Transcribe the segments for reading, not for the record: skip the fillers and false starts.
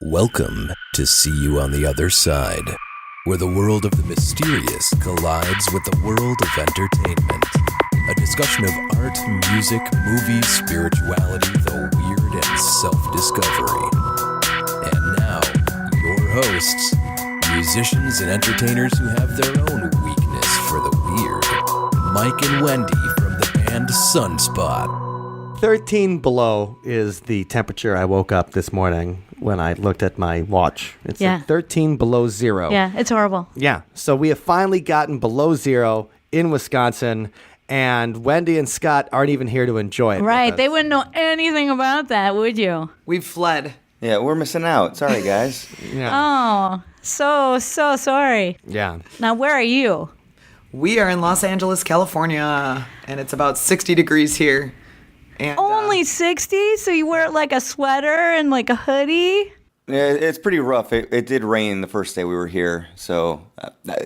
Welcome to See You on the Other Side, where the world of the mysterious collides with the world of entertainment. A discussion of art, music, movies, spirituality, the weird, and self-discovery. And now, your hosts, musicians and entertainers who have their own weakness for the weird, Mike and Wendy from the band Sunspot. 13 below is the temperature I woke up this morning when I looked at my watch. It's at 13 below zero. Yeah, it's horrible. Yeah, so we have finally gotten below zero in Wisconsin, and Wendy and Scott aren't even here to enjoy it. Right, they wouldn't know anything about that, would you? We've fled. Yeah, we're missing out. Sorry, guys. Yeah. Oh, so sorry. Yeah. Now, where are you? We are in Los Angeles, California, and it's about 60 degrees here. And, Only 60? So you wear like a sweater and like a hoodie? Yeah, it's pretty rough. It did rain the first day we were here, so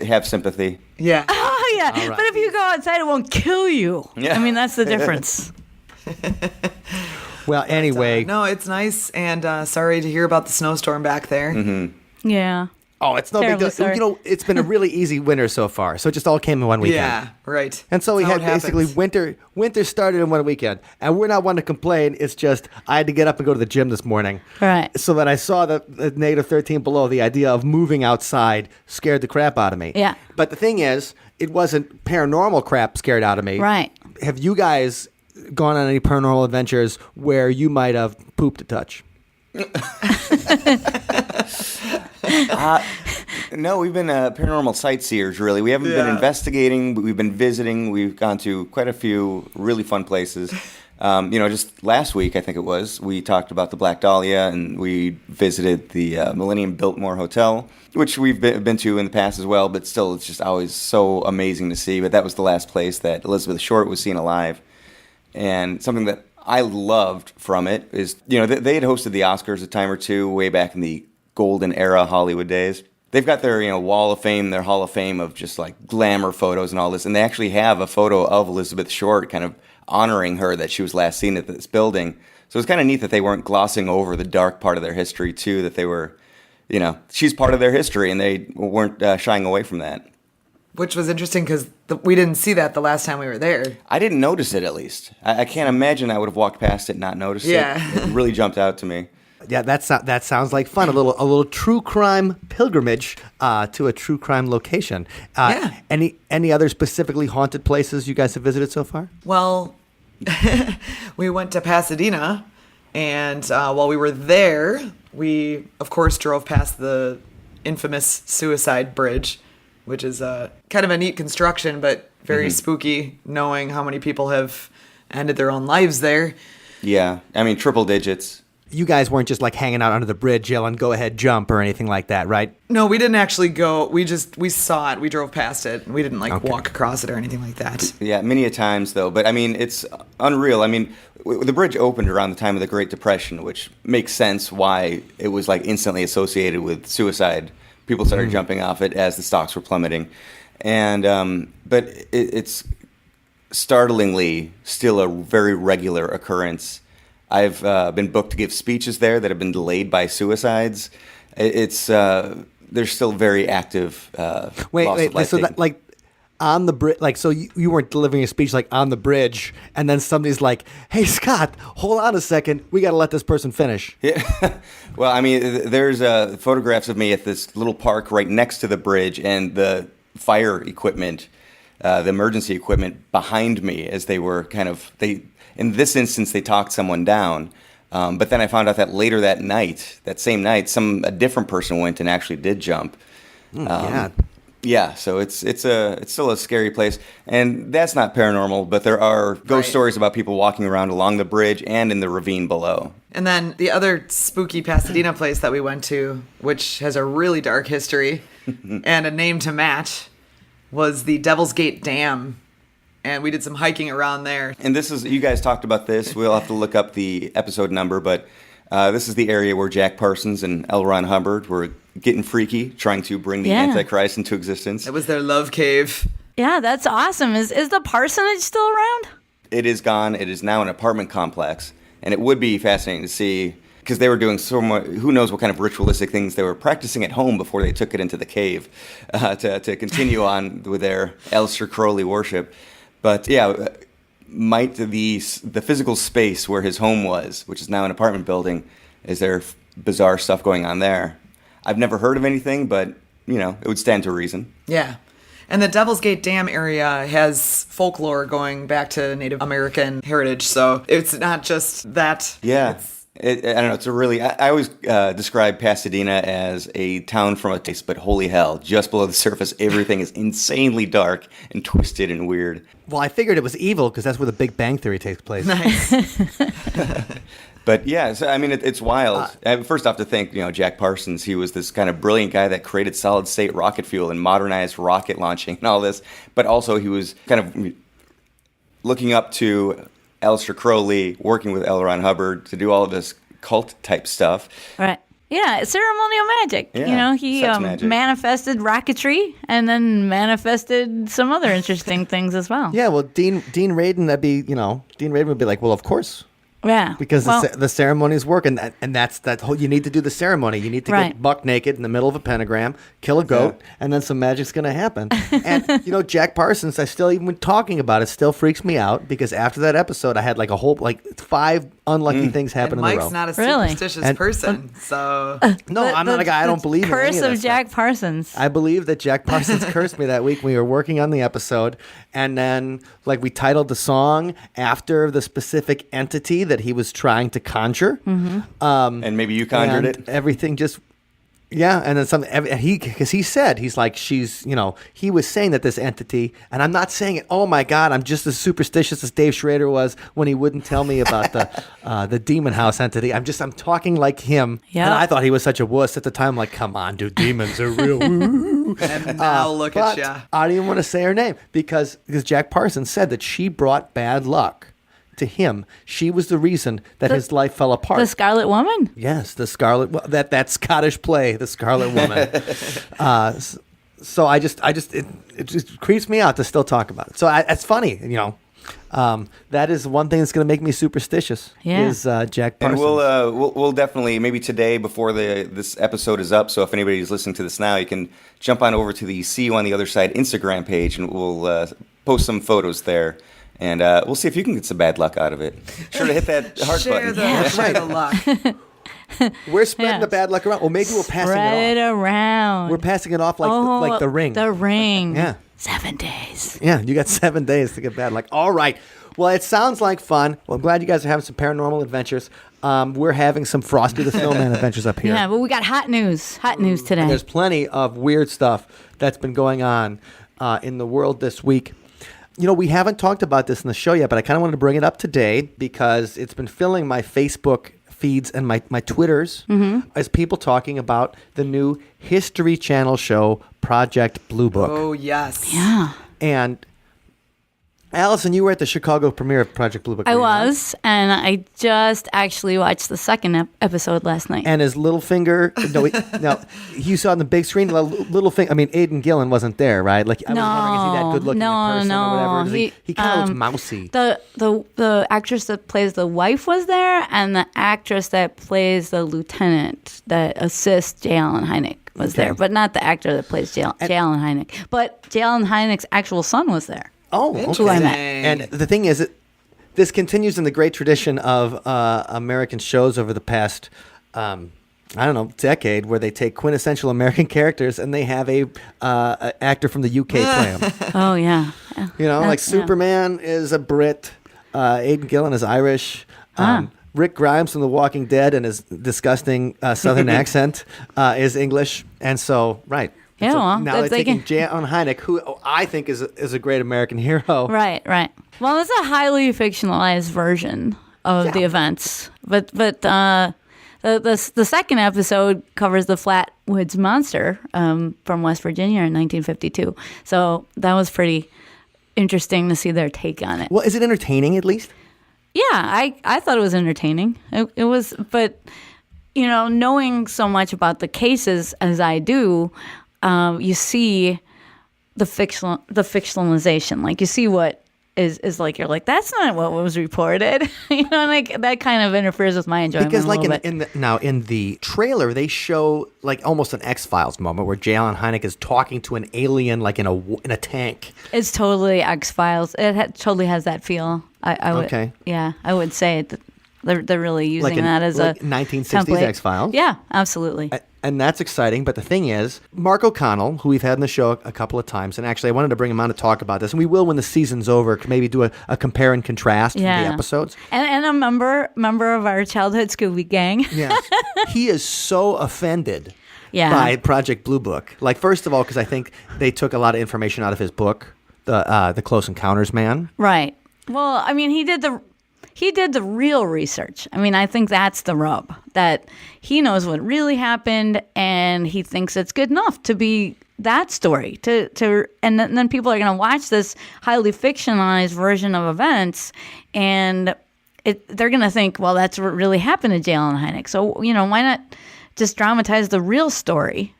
have sympathy. Yeah. Oh, yeah. All right. But if you go outside, it won't kill you. Yeah. I mean, that's the difference. Well, anyway. No, it's nice, and sorry to hear about the snowstorm back there. Mm-hmm. Yeah. Oh, it's no big Terribly deal. sorry. You know, it's been a really easy winter so far, so it just all came in one weekend. Yeah, right. And so we That's had how it basically happens. winter started in one weekend. And we're not one to complain. It's just I had to get up and go to the gym this morning. Right. So that I saw the negative 13 below, the idea of moving outside scared the crap out of me. Yeah. But the thing is, it wasn't paranormal crap scared out of me. Right. Have you guys gone on any paranormal adventures where you might have pooped a touch? No, we've been paranormal sightseers, really. We haven't been investigating, but we've been visiting. We've gone to quite a few really fun places. Just last week, I think it was, we talked about the Black Dahlia, and we visited the Millennium Biltmore Hotel, which we've been to in the past as well, but still, it's just always so amazing to see. But that was the last place that Elizabeth Short was seen alive. And something that I loved from it is, they had hosted the Oscars a time or two way back in the golden era Hollywood days. They've got their, Wall of Fame, their Hall of Fame of just like glamour photos and all this. And they actually have a photo of Elizabeth Short kind of honoring her that she was last seen at this building. So it's kind of neat that they weren't glossing over the dark part of their history too, that they were, she's part of their history and they weren't shying away from that. Which was interesting because we didn't see that the last time we were there. I didn't notice it, at least. I can't imagine I would have walked past it and not noticed it. It really jumped out to me. Yeah, that sounds like fun. A little true crime pilgrimage to a true crime location. Any other specifically haunted places you guys have visited so far? Well, we went to Pasadena, and while we were there, we, of course, drove past the infamous Suicide Bridge, which is kind of a neat construction, but very spooky, knowing how many people have ended their own lives there. Yeah, I mean, triple digits. You guys weren't just like hanging out under the bridge yelling, go ahead, jump, or anything like that, right? No, we didn't actually go. We saw it. We drove past it. We didn't walk across it or anything like that. Yeah, many a times though. But I mean, it's unreal. I mean, the bridge opened around the time of the Great Depression, which makes sense why it was like instantly associated with suicide. People started jumping off it as the stocks were plummeting. And but it's startlingly still a very regular occurrance. I've been booked to give speeches there that have been delayed by suicides. It's there's still very active. Wait. So that, like on the bridge, like so you weren't delivering a speech like on the bridge, and then somebody's like, "Hey Scott, hold on a second. We got to let this person finish." Yeah. Well, I mean, there's photographs of me at this little park right next to the bridge, and the fire equipment, the emergency equipment behind me as they were in this instance, they talked someone down. But then I found out that later that same night, a different person went and actually did jump. Yeah, so it's still a scary place. And that's not paranormal, but there are ghost stories about people walking around along the bridge and in the ravine below. And then the other spooky Pasadena place that we went to, which has a really dark history and a name to match, was the Devil's Gate Dam. And we did some hiking around there. And you guys talked about this. We'll have to look up the episode number, but this is the area where Jack Parsons and L. Ron Hubbard were getting freaky, trying to bring the Antichrist into existence. It was their love cave. Yeah, that's awesome. Is the parsonage still around? It is gone. It is now an apartment complex. And it would be fascinating to see, because they were doing so much, who knows what kind of ritualistic things they were practicing at home before they took it into the cave to continue on with their Aleister Crowley worship. But yeah, might the physical space where his home was, which is now an apartment building, is there bizarre stuff going on there? I've never heard of anything, but, it would stand to reason. Yeah. And the Devil's Gate Dam area has folklore going back to Native American heritage, so it's not just that. Yeah. I don't know. It's a really. I always describe Pasadena as a town from a place, but holy hell, just below the surface, everything is insanely dark and twisted and weird. Well, I figured it was evil because that's where the Big Bang Theory takes place. Nice. But yeah, so, I mean, it's wild. First off, to think, Jack Parsons, he was this kind of brilliant guy that created solid state rocket fuel and modernized rocket launching and all this. But also, he was kind of looking up to Aleister Crowley, working with L. Ron Hubbard to do all of this cult type stuff. Right. Yeah, ceremonial magic. Yeah, He sex magic. manifested rocketry and then manifested some other interesting things as well. Yeah, well, Dean Radin, Dean Radin would be like, well, of course. Yeah. Because the ceremonies work, and that's that whole. You need to do the ceremony. You need to Right. get buck naked in the middle of a pentagram, kill a goat, and then some magic's going to happen. And Jack Parsons, even when talking about it, still freaks me out because after that episode, I had like 5 unlucky things happen And in a Mike's row. not a Really? superstitious person, so No, I'm not a guy. I don't believe in curse any of of that Jack stuff. Parsons. I believe that Jack Parsons cursed me that week when we were working on the episode, and then we titled the song after the specific entity that he was trying to conjure. And maybe you conjured and it. Everything just. Yeah, and then some. Because he said he was saying that this entity, and I'm not saying it. Oh my God, I'm just as superstitious as Dave Schrader was when he wouldn't tell me about the demon house entity. I'm talking like him, Yep. and I thought he was such a wuss at the time. Like, come on, dude, demons are real. Woo. and now look But at ya. I don't even want to say her name because Jack Parsons said that she brought bad luck to him. She was the reason that his life fell apart. The Scarlet Woman? Yes, the Scarlet. Well, that Scottish play, the Scarlet Woman. So it just creeps me out to still talk about it. So it's funny, that is one thing that's going to make me superstitious. Yeah. Is Jack And Parsons. we'll definitely, maybe today before this episode is up, so if anybody's listening to this now, you can jump on over to the See You on the Other Side Instagram page, and we'll post some photos there. And we'll see if you can get some bad luck out of it. Sure to hit that heart Share button. share the luck. We're spreading Yeah. the bad luck around. Well, maybe we're passing Spread it off. around. We're passing it off like the ring. The ring. Yeah. 7 days. Yeah, you got 7 days to get bad luck. All right. Well, it sounds like fun. Well, I'm glad you guys are having some paranormal adventures. We're having some Frosty the Snowman adventures up here. Yeah, but we got hot news. Hot news today. And there's plenty of weird stuff that's been going on in the world this week. We haven't talked about this in the show yet, but I kind of wanted to bring it up today because it's been filling my Facebook feeds and my Twitters as people talking about the new History Channel show, Project Blue Book. Oh, yes. Yeah. And Allison, you were at the Chicago premiere of Project Blue Book. I were you not? was, and I just actually watched the second episode last night. And his Littlefinger, you saw on the big screen, Littlefinger, I mean, Aidan Gillen wasn't there, right? Like, I was wondering, is he that good looking in person or whatever? He kind of looks mousy. The actress that plays the wife was there, and the actress that plays the lieutenant that assists J. Allen Hynek was there, but not the actor that plays J. Allen Hynek. But J. Allen Hynek's actual son was there. Oh, Interesting. okay. And the thing is, this continues in the great tradition of American shows over the past, decade, where they take quintessential American characters and they have a actor from the UK play them. Oh, yeah. Like Superman is a Brit, Aidan Gillen is Irish, Rick Grimes from The Walking Dead and his disgusting Southern accent is English, and so right. Yeah, So well, now they're they taking can- J. Allen Hynek, who I think is a great American hero. Right. Well, it's a highly fictionalized version of the events, but the second episode covers the Flatwoods Monster from West Virginia in 1952. So that was pretty interesting to see their take on it. Well, is it entertaining at least? Yeah, I thought it was entertaining. It was, but knowing so much about the cases as I do. You see the fictionalization, like you see what is like, you're like, that's not what was reported. Like that kind of interferes with my enjoyment. Because a like little bit. in the trailer, they show like almost an X-Files moment where J. Allen Hynek is talking to an alien like in a tank. It's totally X-Files. It totally has that feel. I would, Okay. Yeah, I would say that they're really using Like that as like a 1960s template. X-Files. Yeah, absolutely. And that's exciting. But the thing is, Mark O'Connell, who we've had on the show a couple of times, and actually I wanted to bring him on to talk about this, and we will when the season's over, maybe do a compare and contrast of the episodes. And a member of our childhood Scooby gang. Yes. He is so offended Yeah. by Project Blue Book. Like, first of all, because I think they took a lot of information out of his book, the Close Encounters Man. Right. Well, I mean, he did the real research. I mean, I think that's the rub, that he knows what really happened and he thinks it's good enough to be that story. And then people are going to watch this highly fictionalized version of events and they're going to think, well, that's what really happened to J. Allen Hynek. So, why not just dramatize the real story?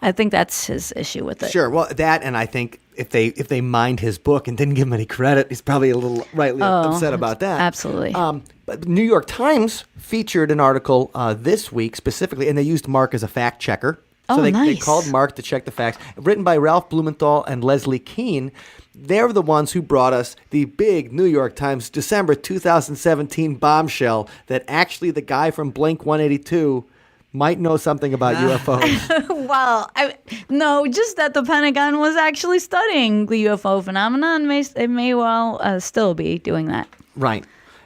I think that's his issue with it. Sure. Well, that, and I think if they mined his book and didn't give him any credit, he's probably a little rightly upset about that. Absolutely. But the New York Times featured an article this week specifically, and they used Mark as a fact checker. So they nice. called Mark to check the facts. Written by Ralph Blumenthal and Leslie Keene. They're the ones who brought us the big New York Times December 2017 bombshell that actually the guy from Blink 182 might know something about UFOs. Well, no, just that the Pentagon was actually studying the UFO phenomenon. It may well still be doing that. Right.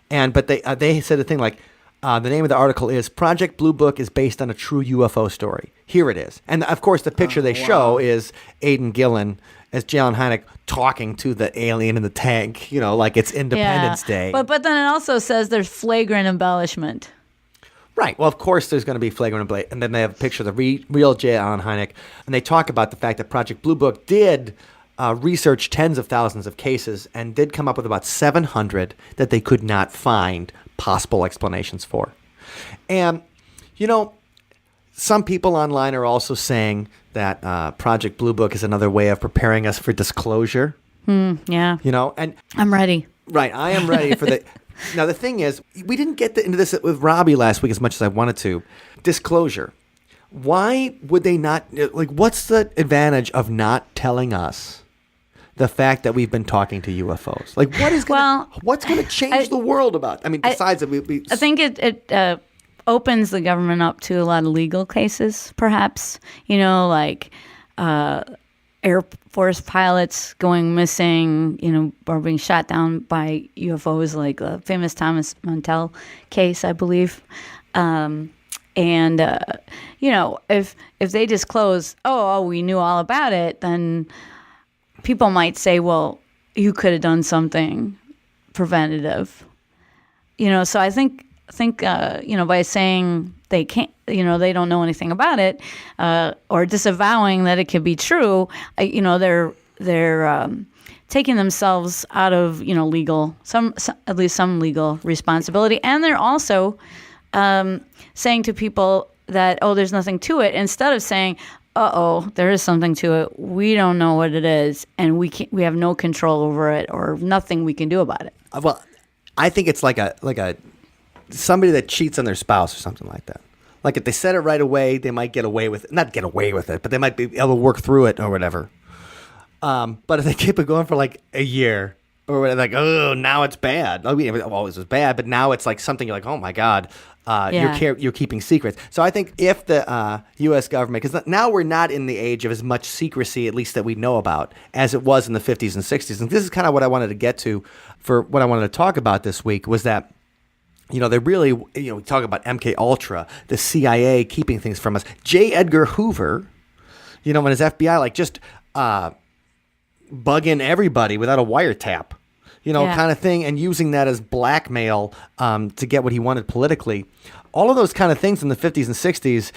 But they said a thing like, the name of the article is Project Blue Book is based on a true UFO story. Here it is. And of course, the picture they show is Aidan Gillen as J. Allen Hynek talking to the alien in the tank, like it's Independence Day. But then it also says there's flagrant embellishment. Right. Well, of course, there's going to be flagrant embellishment. And then they have a picture of the real J. Allen Hynek. And they talk about the fact that Project Blue Book did research tens of thousands of cases and did come up with about 700 that they could not find possible explanations for. And, some people online are also saying that Project Blue Book is another way of preparing us for disclosure. Yeah. And I'm ready. right, I am ready for the. Now the thing is, we didn't get into this with Robbie last week as much as I wanted to. Disclosure. Why would they not? Like, what's the advantage of not telling us the fact that we've been talking to UFOs? Like, what's going to change the world about? I mean, besides that, I think it opens the government up to a lot of legal cases, perhaps. Like Air Force pilots going missing, or being shot down by UFOs, like the famous Thomas Montel case, I believe. If they disclose, we knew all about it, then people might say, well, you could have done something preventative. So I think by saying they can't, they don't know anything about it, or disavowing that it could be true, they're taking themselves out of at least some legal responsibility, and they're also saying to people that there's nothing to it, instead of saying there is something to it, we don't know what it is, and we have no control over it, or nothing we can do about it. Well, I think it's like a somebody that cheats on their spouse or something like that. Like, if they said it right away, they might get away with it. Not get away with it, but they might be able to work through it or whatever. But if they keep it going for like a year or whatever, like, now it's bad. I mean, it always was bad, but now it's like something you're like, oh my God, you're keeping secrets. So I think if the U.S. government, because now we're not in the age of as much secrecy, at least that we know about, as it was in the 50s and 60s. And this is kind of what I wanted to get to for what I wanted to talk about this week, was that they really, we talk about MK Ultra, the CIA keeping things from us. J. Edgar Hoover, when his FBI, just bugging everybody without a wiretap, kind of thing, and using that as blackmail to get what he wanted politically. All of those kind of things in the 50s and 60s,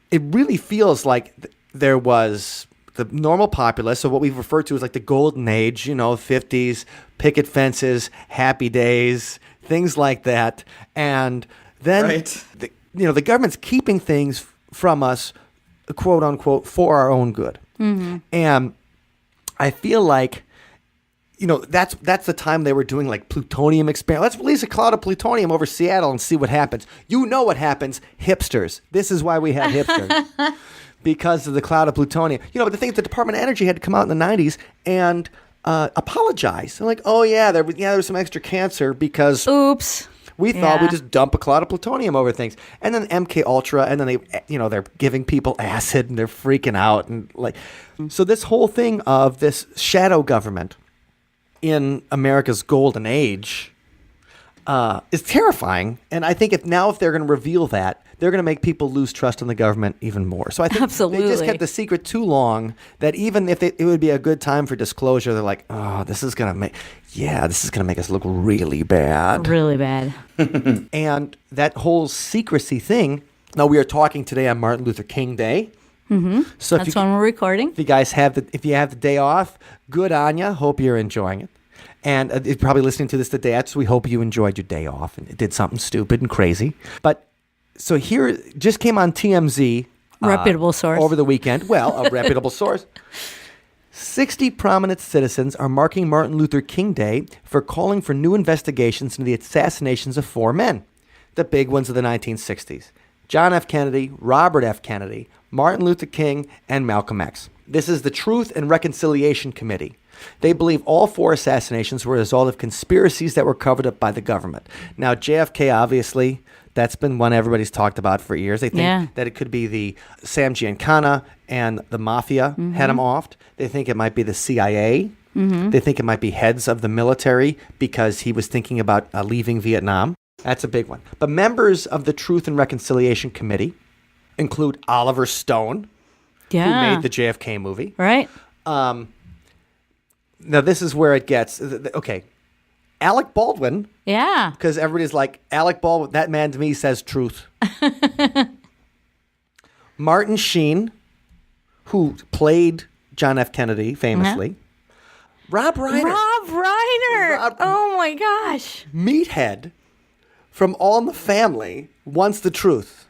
it really feels like there was the normal populace, so what we've referred to as like the golden age, 50s, picket fences, happy days, things like that. And then, the government's keeping things from us, quote unquote, for our own good. Mm-hmm. And I feel like, that's the time they were doing like plutonium experiments. Let's release a cloud of plutonium over Seattle and see what happens. You know what happens? Hipsters. This is why we have hipsters. Because of the cloud of plutonium. But the thing is, the Department of Energy had to come out in the 90s and apologize. They're like, oh, yeah, there was some extra cancer because... Oops. We thought we'd just dump a cloud of plutonium over things. And then MK Ultra, and then they're giving people acid and they're freaking out. And so this whole thing of this shadow government in America's golden age is terrifying. And I think if they're going to reveal that, they're going to make people lose trust in the government even more. So I think they just kept the secret too long that even if it would be a good time for disclosure, they're like, oh, this is going to make us look really bad. Really bad. And that whole secrecy thing. Now, we are talking today on Martin Luther King Day. Mm-hmm. So that's when we're recording. If you guys have the day off, good on you. Hope you're enjoying it. And you're probably listening to this the day after, so we hope you enjoyed your day off and did something stupid and crazy. But so here, just came on TMZ. Reputable source. Over the weekend. Well, a reputable source. 60 prominent citizens are marking Martin Luther King Day for calling for new investigations into the assassinations of 4 men, the big ones of the 1960s. John F. Kennedy, Robert F. Kennedy, Martin Luther King, and Malcolm X. This is the Truth and Reconciliation Committee. They believe all 4 assassinations were a result of conspiracies that were covered up by the government. Now, JFK, obviously, that's been one everybody's talked about for years. They think that it could be the Sam Giancana and the Mafia had him offed. They think it might be the CIA. Mm-hmm. They think it might be heads of the military because he was thinking about leaving Vietnam. That's a big one. But members of the Truth and Reconciliation Committee include Oliver Stone, who made the JFK movie. Right. Now, this is where it gets... Okay. Alec Baldwin. Yeah. Because everybody's like, Alec Baldwin, that man to me says truth. Martin Sheen, who played John F. Kennedy famously. Mm-hmm. Rob Reiner. Oh, my gosh. Meathead from All in the Family wants the truth.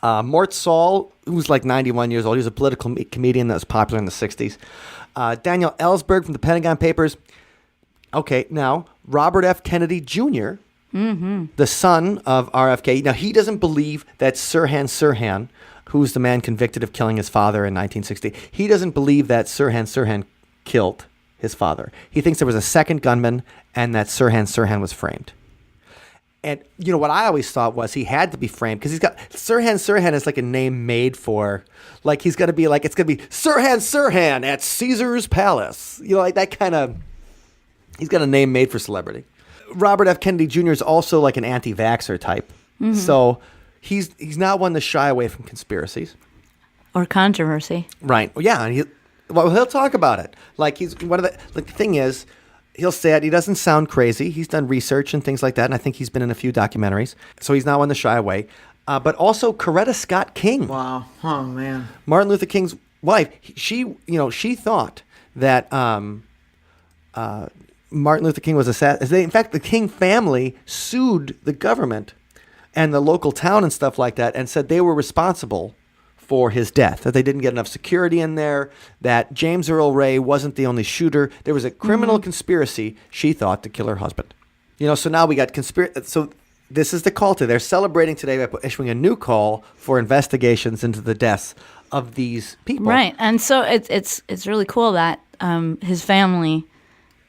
Mort Saul, who's like 91 years old. He was a political comedian that was popular in the 60s. Daniel Ellsberg from the Pentagon Papers. Okay, now, Robert F. Kennedy Jr., the son of RFK. Now, he doesn't believe that Sirhan Sirhan, who's the man convicted of killing his father in 1960, he doesn't believe that Sirhan Sirhan killed his father. He thinks there was a second gunman and that Sirhan Sirhan was framed. And, what I always thought was he had to be framed because he's got... Sirhan Sirhan is like a name made for... Like, he's going to be like... It's going to be Sirhan Sirhan at Caesar's Palace. Like that kind of... He's got a name made for celebrity. Robert F. Kennedy Jr. is also like an anti-vaxxer type. Mm-hmm. So he's not one to shy away from conspiracies. Or controversy. Right. Yeah. And he'll talk about it. Like the thing is, he'll say it. He doesn't sound crazy. He's done research and things like that. And I think he's been in a few documentaries. So he's not one to shy away. But also Coretta Scott King. Wow. Oh, man. Martin Luther King's wife. She thought that... Martin Luther King was assassinated. In fact, the King family sued the government and the local town and stuff like that and said they were responsible for his death, that they didn't get enough security in there, that James Earl Ray wasn't the only shooter. There was a criminal conspiracy, she thought, to kill her husband. So now we got So this is the call to. They're celebrating today by issuing a new call for investigations into the deaths of these people. Right. And so it's really cool that his family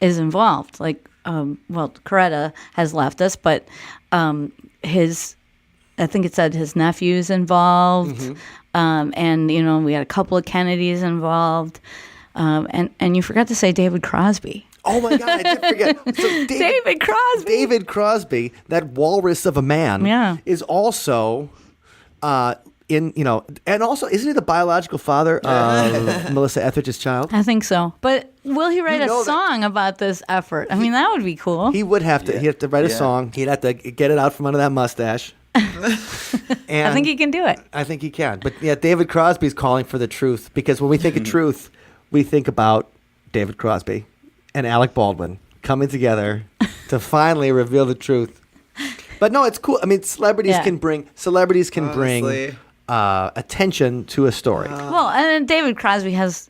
is involved. Like, Coretta has left us, but I think it said his nephew's involved, and we had a couple of Kennedys involved, and you forgot to say David Crosby. Oh my God, I did forget. So David Crosby. David Crosby, that walrus of a man, is also and also, isn't he the biological father of Melissa Etheridge's child? I think so. But will he write a song about this effort? I mean, that would be cool. He would have to. Yeah. He'd have to write a song. He'd have to get it out from under that mustache. And I think he can do it. I think he can. But yeah, David Crosby's calling for the truth because when we think of truth, we think about David Crosby and Alec Baldwin coming together to finally reveal the truth. But no, it's cool. I mean, celebrities can bring attention to a story. Well, and David Crosby has,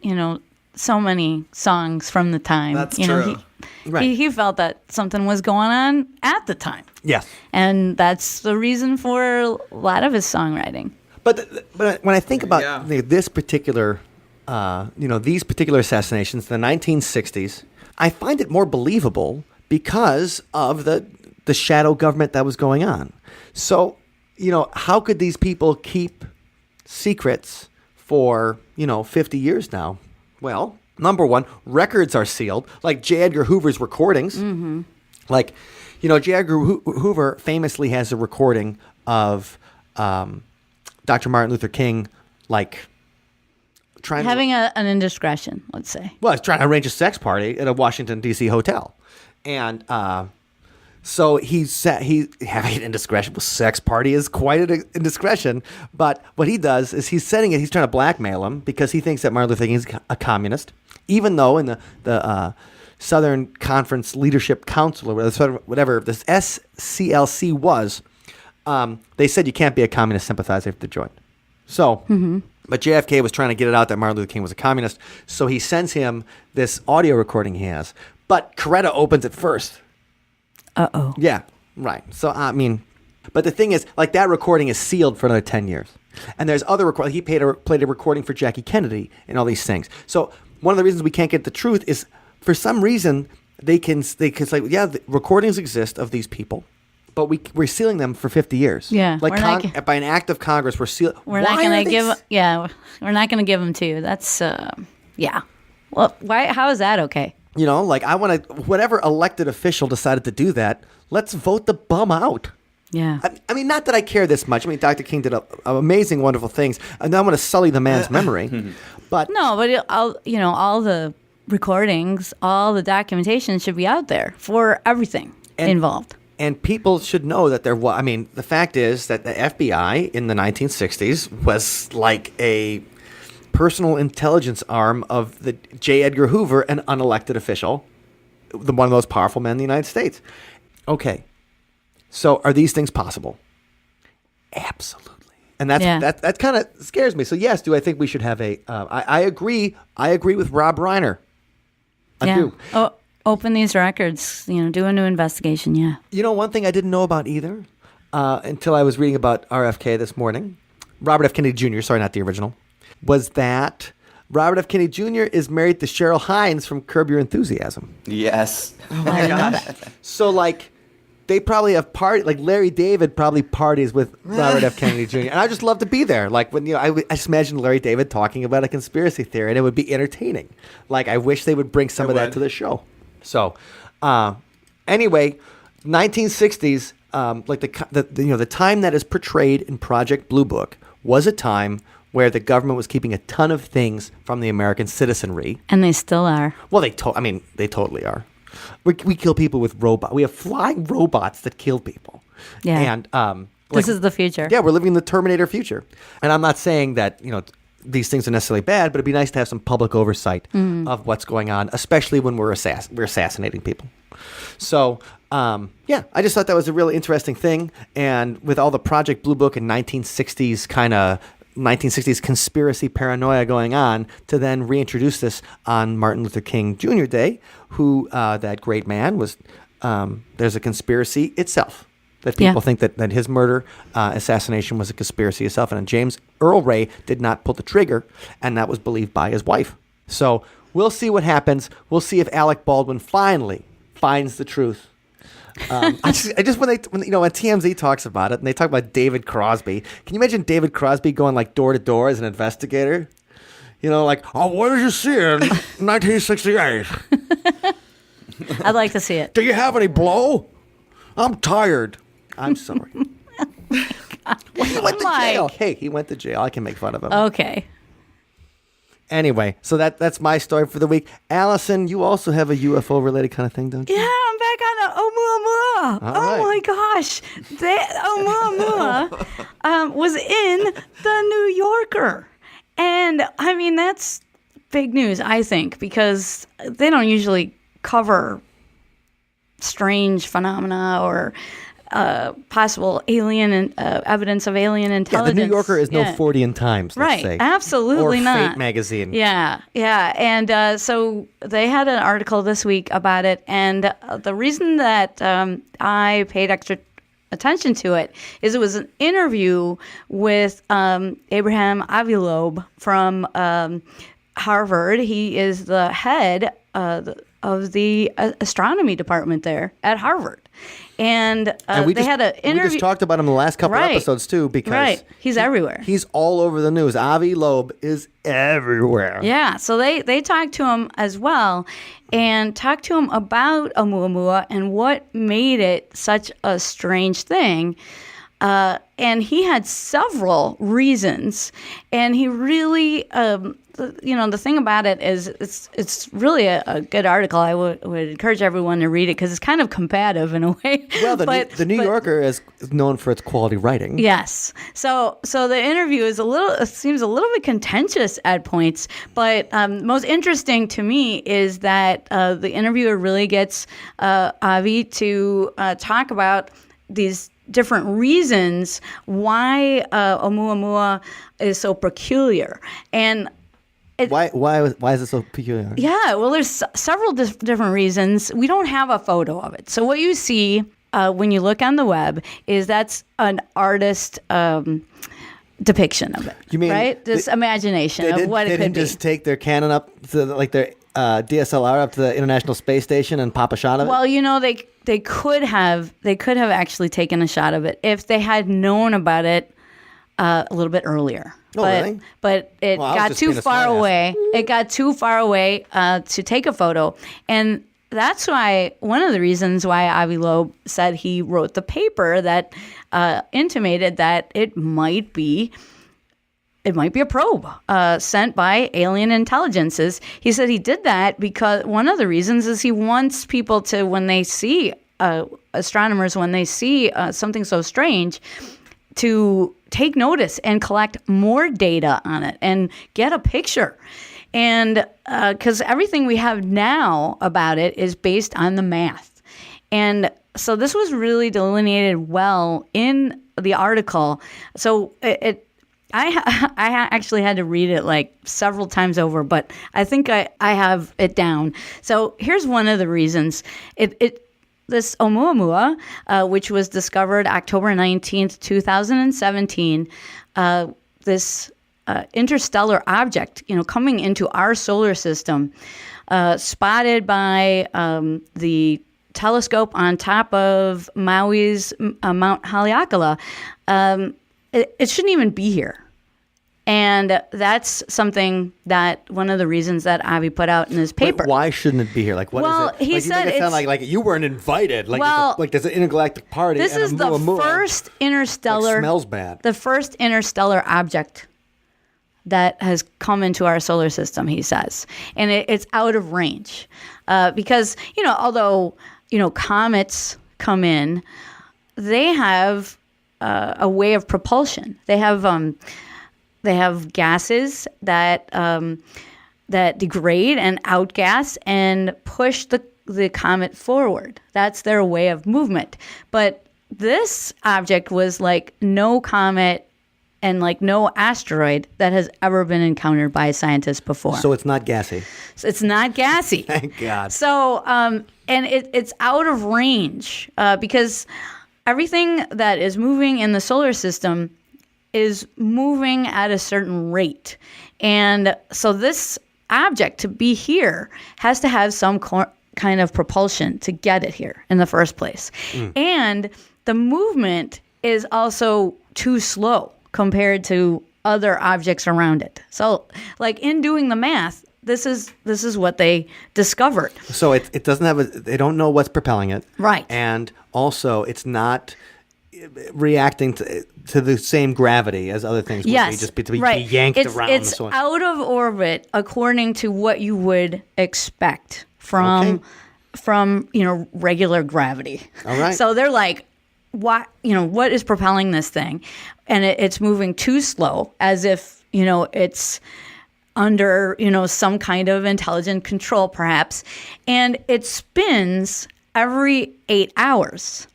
so many songs from the time. That's true. Right. He felt that something was going on at the time. Yes. And that's the reason for a lot of his songwriting. But when I think about Yeah. this particular, these particular assassinations, the 1960s, I find it more believable because of the shadow government that was going on. So, how could these people keep secrets for, 50 years now? Well, number one, records are sealed, like J. Edgar Hoover's recordings. Mm-hmm. Like, J. Edgar Hoover famously has a recording of Dr. Martin Luther King, Having an indiscretion, let's say. Well, he's trying to arrange a sex party at a Washington, D.C. hotel. And so he having an indiscretion. Well, sex party is quite an indiscretion. But what he does is he's setting it, he's trying to blackmail him because he thinks that Martin Luther King is a communist, even though in the Southern Conference Leadership Council, or whatever this SCLC was, they said you can't be a communist sympathizer if you join. So, but JFK was trying to get it out that Martin Luther King was a communist, so he sends him this audio recording he has. But Coretta opens it first. Uh-oh. Yeah, right. So, but the thing is, that recording is sealed for another 10 years. And there's other recordings. He played a recording for Jackie Kennedy and all these things. So, one of the reasons we can't get the truth is, for some reason, they can say, the recordings exist of these people, but we're sealing them for 50 years. Yeah, by an act of Congress, we're sealing. We're not going to give. Yeah, we're not going to give them to you. That's yeah. Well, why? How is that okay? I want to. Whatever elected official decided to do that, let's vote the bum out. Yeah. I mean, not that I care this much. I mean, Dr. King did amazing, wonderful things, and I want to sully the man's memory. But no, but all the recordings, all the documentation should be out there for everything involved. And people should know that the fact is that the FBI in the 1960s was like a personal intelligence arm of the J. Edgar Hoover, an unelected official, one of the most powerful men in the United States. Okay. So are these things possible? Absolutely. And that kind of scares me. So yes, do I think we should have I agree with Rob Reiner. I do. Oh, open these records, do a new investigation, yeah. One thing I didn't know about either until I was reading about RFK this morning, Robert F. Kennedy Jr., sorry, not the original, was that Robert F. Kennedy Jr. is married to Cheryl Hines from Curb Your Enthusiasm. Yes. Oh my gosh. So, they probably have Larry David probably parties with Robert F. Kennedy Jr. And I just love to be there. When I just imagine Larry David talking about a conspiracy theory, and it would be entertaining. I wish they would bring some of that to the show. So, anyway, 1960s, the time that is portrayed in Project Blue Book was a time where the government was keeping a ton of things from the American citizenry. And they still are. Well, they totally are. We kill people with robots. We have flying robots that kill people. Yeah. And this is the future. Yeah, we're living in the Terminator future. And I'm not saying that, these things are necessarily bad, but it'd be nice to have some public oversight of what's going on, especially when we're assassinating people. So, I just thought that was a really interesting thing. And with all the Project Blue Book and 1960s kind of 1960s conspiracy paranoia going on, to then reintroduce this on Martin Luther King Jr. Day, who that great man was. There's a conspiracy itself that people think that his murder, assassination was a conspiracy itself, and James Earl Ray did not pull the trigger, and that was believed by his wife. So we'll see what happens. We'll see if Alec Baldwin finally finds the truth. I just when TMZ talks about it and they talk about David Crosby, can you imagine David Crosby going door to door as an investigator? What did you see in 1968? I'd like to see it. Do you have any blow? I'm tired. I'm sorry. Well, he went to jail. Hey, he went to jail. I can make fun of him. Okay. Anyway, so that's my story for the week. Allison, you also have a UFO related kind of thing, don't you? Yeah, I'm back on the Oumuamua. All my gosh. Oumuamua was in the New Yorker. And, that's big news, I think, because they don't usually cover strange phenomena or possible alien evidence of alien Yeah, intelligence. the New Yorker is no 40 in Times, let's Right, say. absolutely or not. Fate magazine. Yeah. And so they had an article this week about it, and the reason that I paid extra attention to it is it was an interview with Abraham Avilob from Harvard. He is the head of the astronomy department there at Harvard. And they had an interview. We just talked about him in the last couple episodes, too, because he's everywhere. He's all over the news. Avi Loeb is everywhere. Yeah, so they talked to him as well and talked to him about Oumuamua and what made it such a strange thing. And he had several reasons, and he really, the thing about it is it's really a good article. I would encourage everyone to read it because it's kind of combative in a way. Well, the New Yorker is known for its quality writing. Yes. So the interview is seems a little bit contentious at points, but most interesting to me is that the interviewer really gets Avi to talk about these different reasons why Oumuamua is so peculiar. And why is it so peculiar? yeah, well, there's several different reasons. We don't have a photo of it. So what you see when you look on the web is that's an artist depiction of it. You mean right? This imagination of what it could be. They didn't just take their Canon up to their DSLR up to the International Space Station and pop a shot of it? Well, they could have actually taken a shot of it if they had known about it a little bit earlier. Oh, really? But it got too far away. It got too far away to take a photo, and that's why one of the reasons why Avi Loeb said he wrote the paper that intimated that it might be a probe sent by alien intelligences. He said he did that because one of the reasons is he wants people to, when they see astronomers, when they see something so strange, to take notice and collect more data on it and get a picture. And because everything we have now about it is based on the math. And so this was really delineated well in the article. So I actually had to read it like several times over, but I think I have it down. So here's one of the reasons. This Oumuamua, which was discovered October 19th, 2017, this interstellar object, coming into our solar system, spotted by the telescope on top of Maui's Mount Haleakala, it shouldn't even be here. And that's something that one of the reasons that Avi put out in his paper. Wait, why shouldn't it be here? Like, what is it? He like, said you make it sound like you weren't invited. Like there's an intergalactic party. This is the first interstellar. Like, smells bad. The first interstellar object that has come into our solar system, he says, and it's out of range because although comets come in, they have a way of propulsion. They have gases that degrade and outgas and push the comet forward. That's their way of movement. But this object was like no comet and like no asteroid that has ever been encountered by scientists before. So it's not gassy. It's not gassy. Thank God. So, and it's out of range because everything that is moving in the solar system is moving at a certain rate. And so this object to be here has to have some kind of propulsion to get it here in the first place. And the movement is also too slow compared to other objects around it. So like in doing the math, this is what they discovered. So it doesn't have they don't know what's propelling it. Right. And also it's not reacting to the same gravity as other things would be, just to be yanked around. It's out of orbit according to what you would expect from regular gravity. All right. So they're like, what is propelling this thing? And it's moving too slow, as if it's under some kind of intelligent control perhaps, and it spins every 8 hours.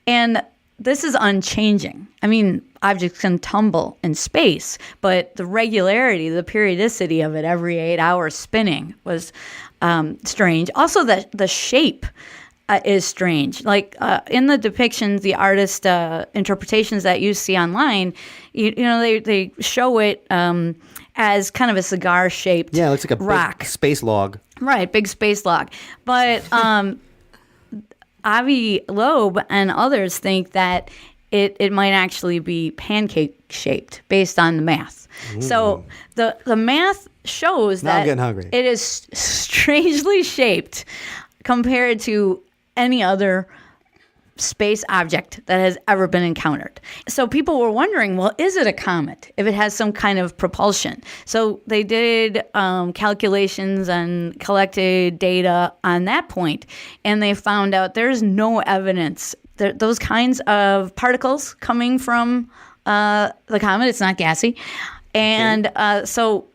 And this is unchanging. I mean, objects can tumble in space, but the regularity, the periodicity of it every 8 hours spinning was strange. Also, the shape is strange. Like in the depictions, the artist interpretations that you see online, you know, they show it as kind of a cigar-shaped Yeah, it looks like a rock. big space log. Right, big space log. But Avi Loeb and others think that it might actually be pancake-shaped based on the math. Ooh. So the math shows now that I'm getting hungry. It is strangely shaped compared to any other space object that has ever been encountered. So people were wondering, well, is it a comet if it has some kind of propulsion? So they did calculations and collected data on that point, and they found out there's no evidence that those kinds of particles coming from the comet. It's not gassy. And so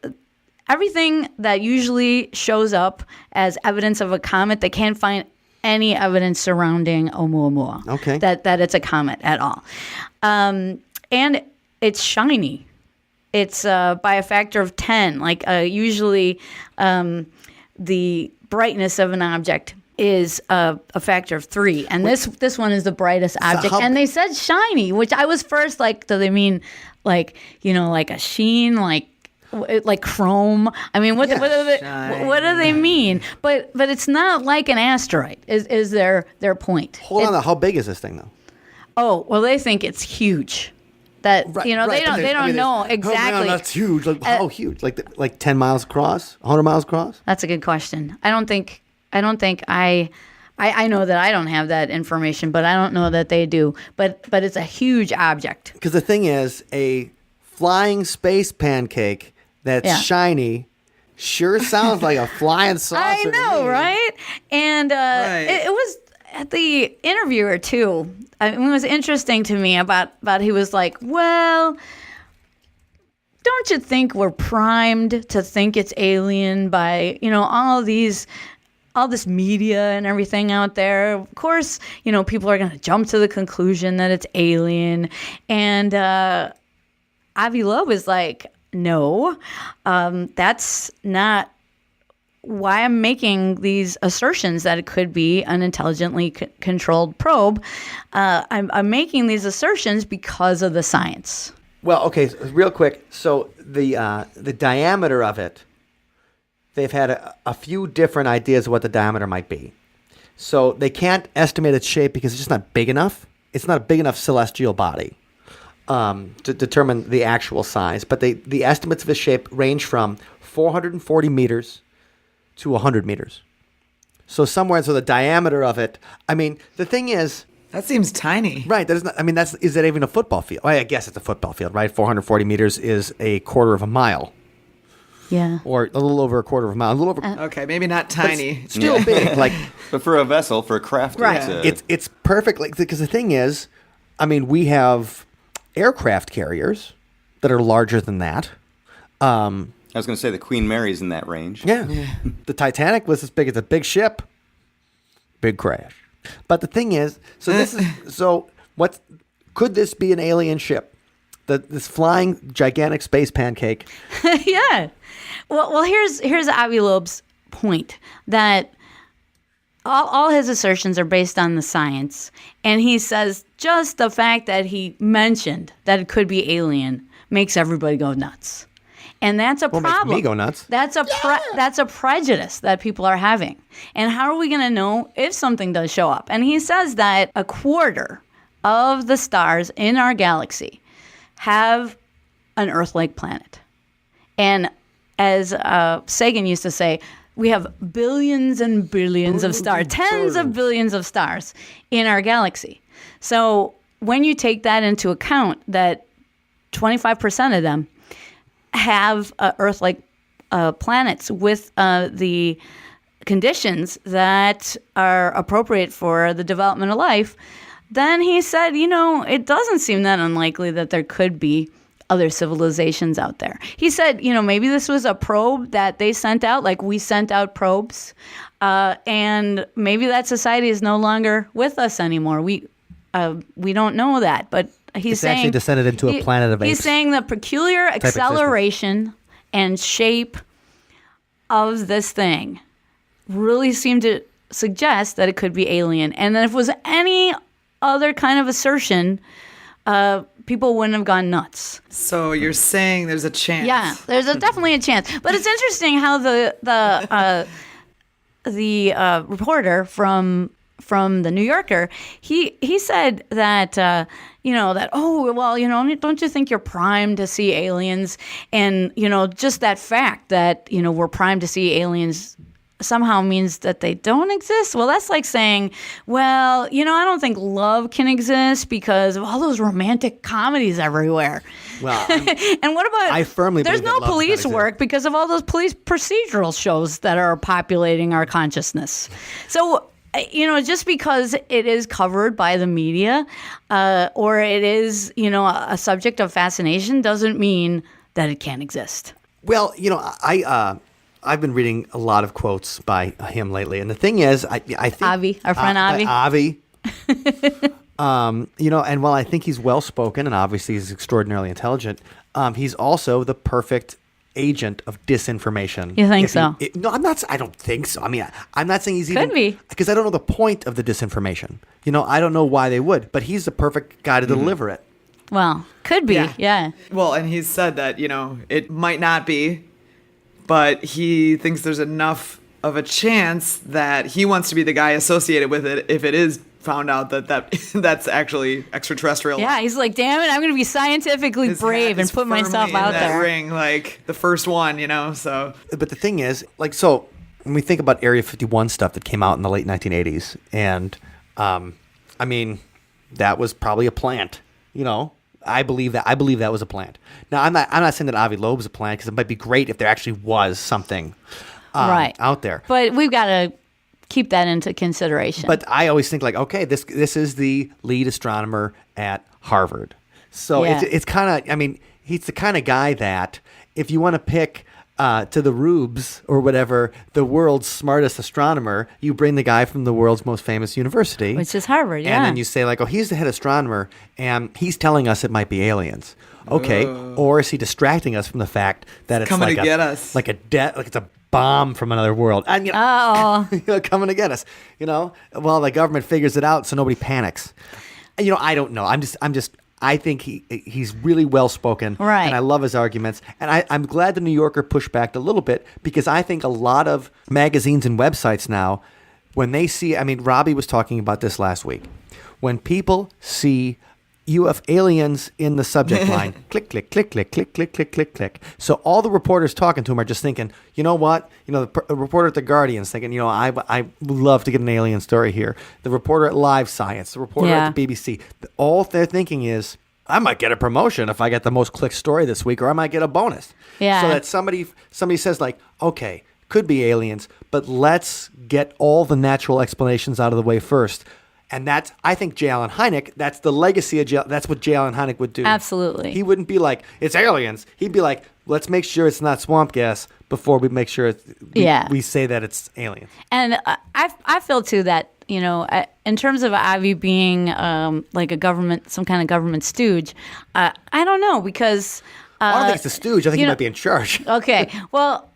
everything that usually shows up as evidence of a comet, they can't find any evidence surrounding Oumuamua. Okay. That it's a comet at all. And it's shiny. It's by a factor of 10. Like usually the brightness of an object is a factor of 3. And this one is the brightest object. And they said shiny, which I was first like, do they mean like, you know, like a sheen, like chrome? I mean, what do they mean? But it's not like an asteroid. Is their point? Hold on, how big is this thing though? Oh, well, they think it's huge. That Right, you know, right. they don't know exactly. Oh man, that's huge. Like how huge? Like 10 miles across? 100 miles across? That's a good question. I don't think I know that I don't have that information, but I don't know that they do. But it's a huge object. Because the thing is, a flying space pancake that's shiny sure sounds like a flying saucer. I know, to me. right? And it was at the interviewer too. I mean, it was interesting to me about he was like, well, don't you think we're primed to think it's alien by, you know, all this media and everything out there? Of course, you know, people are going to jump to the conclusion that it's alien. And Avi Loeb is like, no, that's not why I'm making these assertions that it could be an intelligently controlled probe. I'm making these assertions because of the science. Well, okay, so real quick. So the diameter of it, they've had a few different ideas of what the diameter might be. So they can't estimate its shape because it's just not big enough. It's not a big enough celestial body to determine the actual size. But the estimates of the shape range from 440 meters to 100 meters. So so the diameter of it, I mean, the thing is... That seems tiny. Right. That is not, I mean, is that even a football field? Well, I guess it's a football field, right? 440 meters is a quarter of a mile. Yeah. Or a little over a quarter of a mile. A little over... Okay, maybe not tiny. Still big. Like, but for a vessel, for a craft, Right. It's perfect. Like, because the thing is, I mean, we have aircraft carriers that are larger than that. I was going to say the Queen Mary's in that range. Yeah. The Titanic was as big as a big ship. Big crash. But the thing is, could this be an alien ship? This flying gigantic space pancake. Yeah. Well, here's Avi Loeb's point, that all his assertions are based on the science, and he says just the fact that he mentioned that it could be alien makes everybody go nuts. And that's a problem. Makes me go nuts. That's a prejudice that people are having. And how are we going to know if something does show up? And he says that a quarter of the stars in our galaxy have an Earth-like planet. And as Sagan used to say, we have billions and billions of stars, tens of billions of stars in our galaxy. So when you take that into account, that 25% of them have Earth-like planets with the conditions that are appropriate for the development of life, then he said, you know, it doesn't seem that unlikely that there could be other civilizations out there. He said, you know, maybe this was a probe that they sent out, like we sent out probes, and maybe that society is no longer with us anymore. We don't know that, but he's It's saying actually descended into a planet of apes. He's saying the peculiar acceleration and shape of this thing really seem to suggest that it could be alien. And then if it was any other kind of assertion, people wouldn't have gone nuts. So you're saying there's a chance? Yeah, there's definitely a chance. But it's interesting how the reporter from the New Yorker, he said that that don't you think you're primed to see aliens, and just that fact that we're primed to see aliens somehow means that they don't exist. Well, that's like saying, well, I don't think love can exist because of all those romantic comedies everywhere. Well, and what about I firmly there's believe that no love police does exist. work because of all those police procedural shows that are populating our consciousness. So just because it is covered by the media or it is a subject of fascination doesn't mean that it can't exist. Well, I've been reading a lot of quotes by him lately, and the thing is, I think Avi, our friend Avi. Avi. And while I think he's well spoken and obviously he's extraordinarily intelligent, he's also the perfect agent of disinformation. You think so? No, I'm not. I don't think so. I mean, I'm not saying he's even. Could be. Because I don't know the point of the disinformation. I don't know why they would, but he's the perfect guy to deliver it. Well, could be, yeah. Well, and he's said that, it might not be, but he thinks there's enough of a chance that he wants to be the guy associated with it if it is found out that's actually extraterrestrial. Yeah, he's like, damn it, I'm going to be scientifically His brave hat and is put myself firmly in out that there. ring, like the first one, so. But the thing is, so when we think about Area 51 stuff that came out in the late 1980s, and that was probably a plant. I believe that was a plant. Now, I'm not saying that Avi Loeb is a plant, because it might be great if there actually was something out there. But we've got to keep that into consideration. But I always think okay, this is the lead astronomer at Harvard. So it's kind of, he's the kind of guy that if you want to pick to the rubes or whatever, the world's smartest astronomer, you bring the guy from the world's most famous university. Which is Harvard, yeah. And then you say he's the head astronomer and he's telling us it might be aliens. Okay. Or is he distracting us from the fact that it's coming to get us. Like it's a bomb from another world. And coming to get us. Well, the government figures it out so nobody panics. I don't know. I think he's really well spoken, right? And I love his arguments. And I'm glad the New Yorker pushed back a little bit, because I think a lot of magazines and websites now, when they see, Robbie was talking about this last week, when people see aliens in the subject line, click, click, click, click, click, click, click, click, click. So all the reporters talking to him are just thinking, you know what? The reporter at the Guardian's thinking, I would love to get an alien story here. The reporter at Live Science, the reporter at the BBC, all they're thinking is, I might get a promotion if I get the most clicked story this week, or I might get a bonus. Yeah. So that somebody says okay, could be aliens, but let's get all the natural explanations out of the way first. And that's, I think, J. Allen Hynek, that's the legacy of that's what J. Allen Hynek would do. Absolutely. He wouldn't be like, it's aliens. He'd be like, let's make sure it's not swamp gas before we make sure we say that it's aliens. And I feel, too, that, in terms of Avi being like some kind of government stooge, I don't know, because... I don't think it's a stooge. I think he might be in charge. Okay. Well,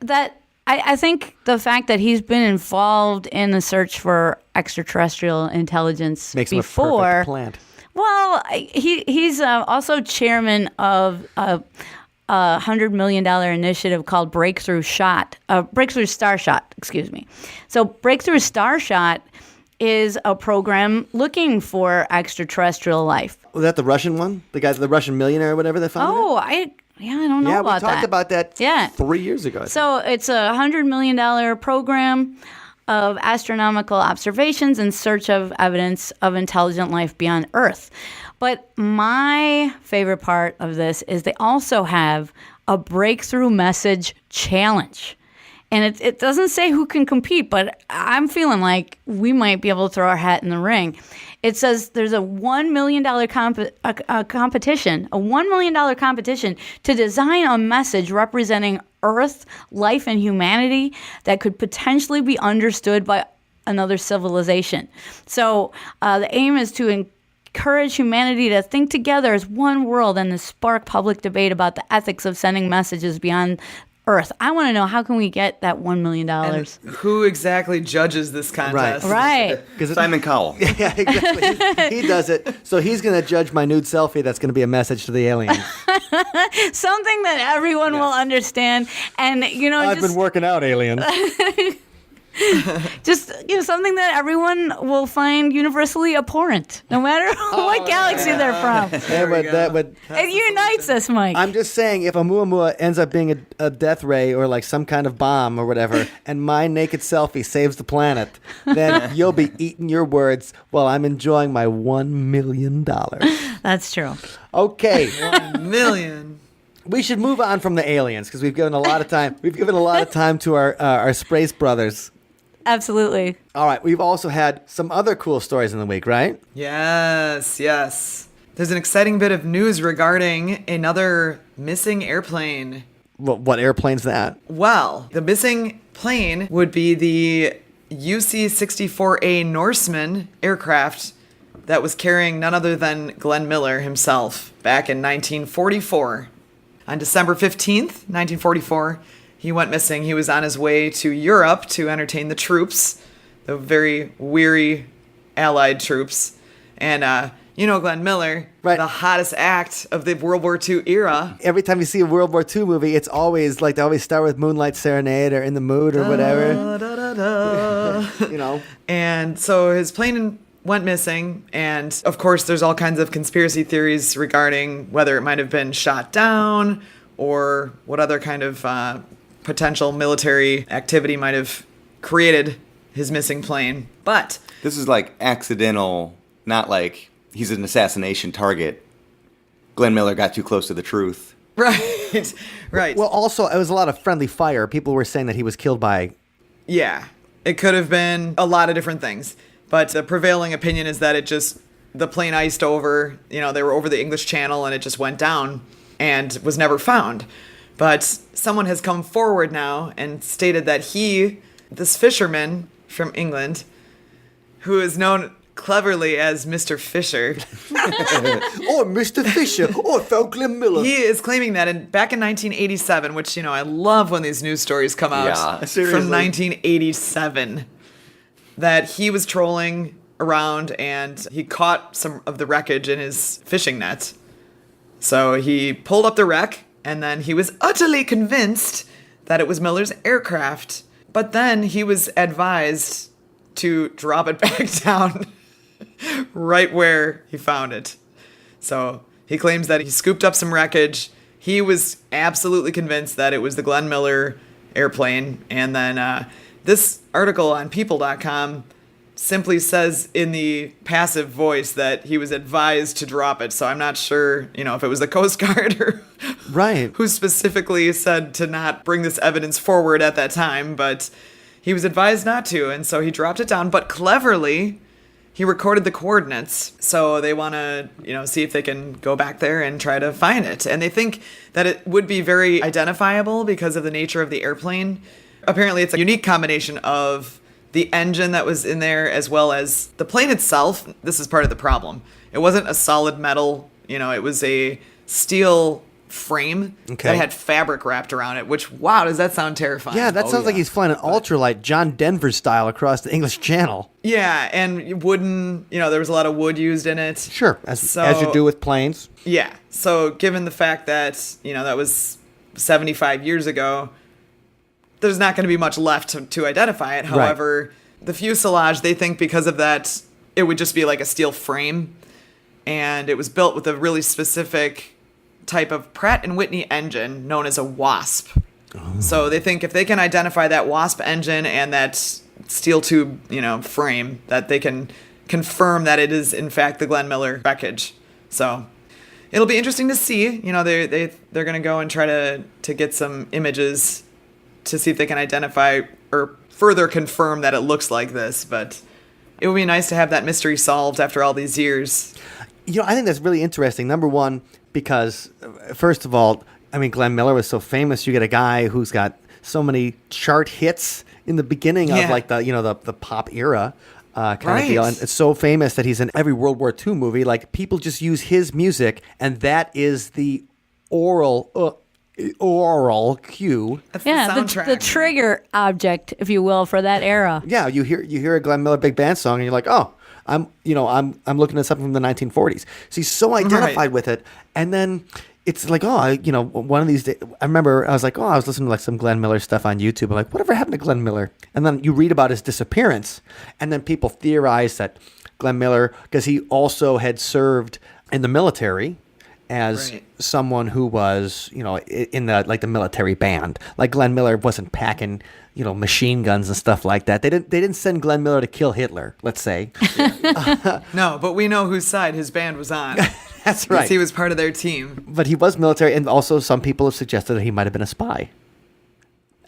I think the fact that he's been involved in the search for extraterrestrial intelligence makes before, him a perfect plant. Well, he's also chairman of a $100 million initiative called Breakthrough Starshot. Excuse me. So Breakthrough Starshot is a program looking for extraterrestrial life. Was that the Russian one? The Russian millionaire or whatever they found? Oh, I don't know about that. Yeah, we talked about that 3 years ago. So it's a $100 million program of astronomical observations in search of evidence of intelligent life beyond Earth. But my favorite part of this is they also have a breakthrough message challenge. And it doesn't say who can compete, but I'm feeling like we might be able to throw our hat in the ring. It says there's a $1 million competition, to design a message representing Earth, life, and humanity that could potentially be understood by another civilization. So the aim is to encourage humanity to think together as one world and to spark public debate about the ethics of sending messages beyond Earth. I want to know, how can we get that $1 million? And who exactly judges this contest? Right. Simon Cowell. Yeah, exactly. He does it. So he's going to judge my nude selfie. That's going to be a message to the aliens. Something that everyone will understand. And, I've been working out, aliens. Just something that everyone will find universally abhorrent, no matter what galaxy they're from. It unites us, Mike. I'm just saying, if Oumuamua ends up being a death ray or like some kind of bomb or whatever, and my naked selfie saves the planet, then you'll be eating your words while I'm enjoying my $1 million. That's true. Okay. 1 million. We should move on from the aliens because we've given a lot of time. We've given a lot of time to our Sprace brothers. Absolutely. All right. We've also had some other cool stories in the week, right? Yes. There's an exciting bit of news regarding another missing airplane. What airplane's that? Well, the missing plane would be the UC-64A Norseman aircraft that was carrying none other than Glenn Miller himself back in 1944. On December 15th, 1944, he went missing. He was on his way to Europe to entertain the troops, the very weary Allied troops. And, Glenn Miller, right, the hottest act of the World War II era. Every time you see a World War II movie, it's always like they always start with Moonlight Serenade or In the Mood or whatever. And so his plane went missing. And, of course, there's all kinds of conspiracy theories regarding whether it might have been shot down or what other kind of potential military activity might have created his missing plane. But this is like accidental, not like he's an assassination target. Glenn Miller got too close to the truth. Right. Well, also, it was a lot of friendly fire. People were saying that he was killed by... Yeah, it could have been a lot of different things. But the prevailing opinion is that the plane iced over, they were over the English Channel and it just went down and was never found. But someone has come forward now and stated that this fisherman from England, who is known cleverly as Mr. Fisher. Oh, Mr. Fisher. Oh, Falkland Miller. He is claiming that back in 1987, which, I love when these news stories come out. Yeah, seriously. From 1987, that he was trolling around and he caught some of the wreckage in his fishing net. So he pulled up the wreck, and then he was utterly convinced that it was Miller's aircraft. But then he was advised to drop it back down right where he found it. So he claims that he scooped up some wreckage. He was absolutely convinced that it was the Glenn Miller airplane. And then this article on people.com simply says in the passive voice that he was advised to drop it. So I'm not sure, if it was the Coast Guard or right, who specifically said to not bring this evidence forward at that time, but he was advised not to, and so he dropped it down. But cleverly, he recorded the coordinates, so they want to, see if they can go back there and try to find it. And they think that it would be very identifiable because of the nature of the airplane. Apparently, it's a unique combination of the engine that was in there as well as the plane itself. This is part of the problem. It wasn't a solid metal, it was a steel frame that had fabric wrapped around it, which, wow, does that sound terrifying? Yeah, that sounds like he's flying an ultralight, John Denver style, across the English Channel. Yeah, and wooden, there was a lot of wood used in it. Sure, as you do with planes. Yeah, so given the fact that, that was 75 years ago, there's not going to be much left to identify it. However, the fuselage, they think because of that, it would just be like a steel frame. And it was built with a really specific type of Pratt & Whitney engine known as a WASP. Oh. So they think if they can identify that WASP engine and that steel tube, frame, that they can confirm that it is, in fact, the Glenn Miller wreckage. So it'll be interesting to see. They're going to go and try to get some images to see if they can identify or further confirm that it looks like this. But it would be nice to have that mystery solved after all these years. I think that's really interesting. Number one, because first of all, Glenn Miller was so famous. You get a guy who's got so many chart hits in the beginning of like the pop era. kind of deal. And it's so famous that he's in every World War II movie. Like, people just use his music, and that is the oral cue. That's the soundtrack. the trigger object, if you will, for that era. Yeah, you hear a Glenn Miller big band song, and you're like, oh, I'm looking at something from the 1940s. So he's so identified with it, and then it's like, oh, one of these days, I remember I was like, oh, I was listening to like some Glenn Miller stuff on YouTube. I'm like, whatever happened to Glenn Miller? And then you read about his disappearance, and then people theorize that Glenn Miller, because he also had served in the military as someone who was, in the military band. Like, Glenn Miller wasn't packing, machine guns and stuff like that. They didn't send Glenn Miller to kill Hitler, let's say. No, but we know whose side his band was on. That's right. Because he was part of their team. But he was military, and also some people have suggested that he might have been a spy.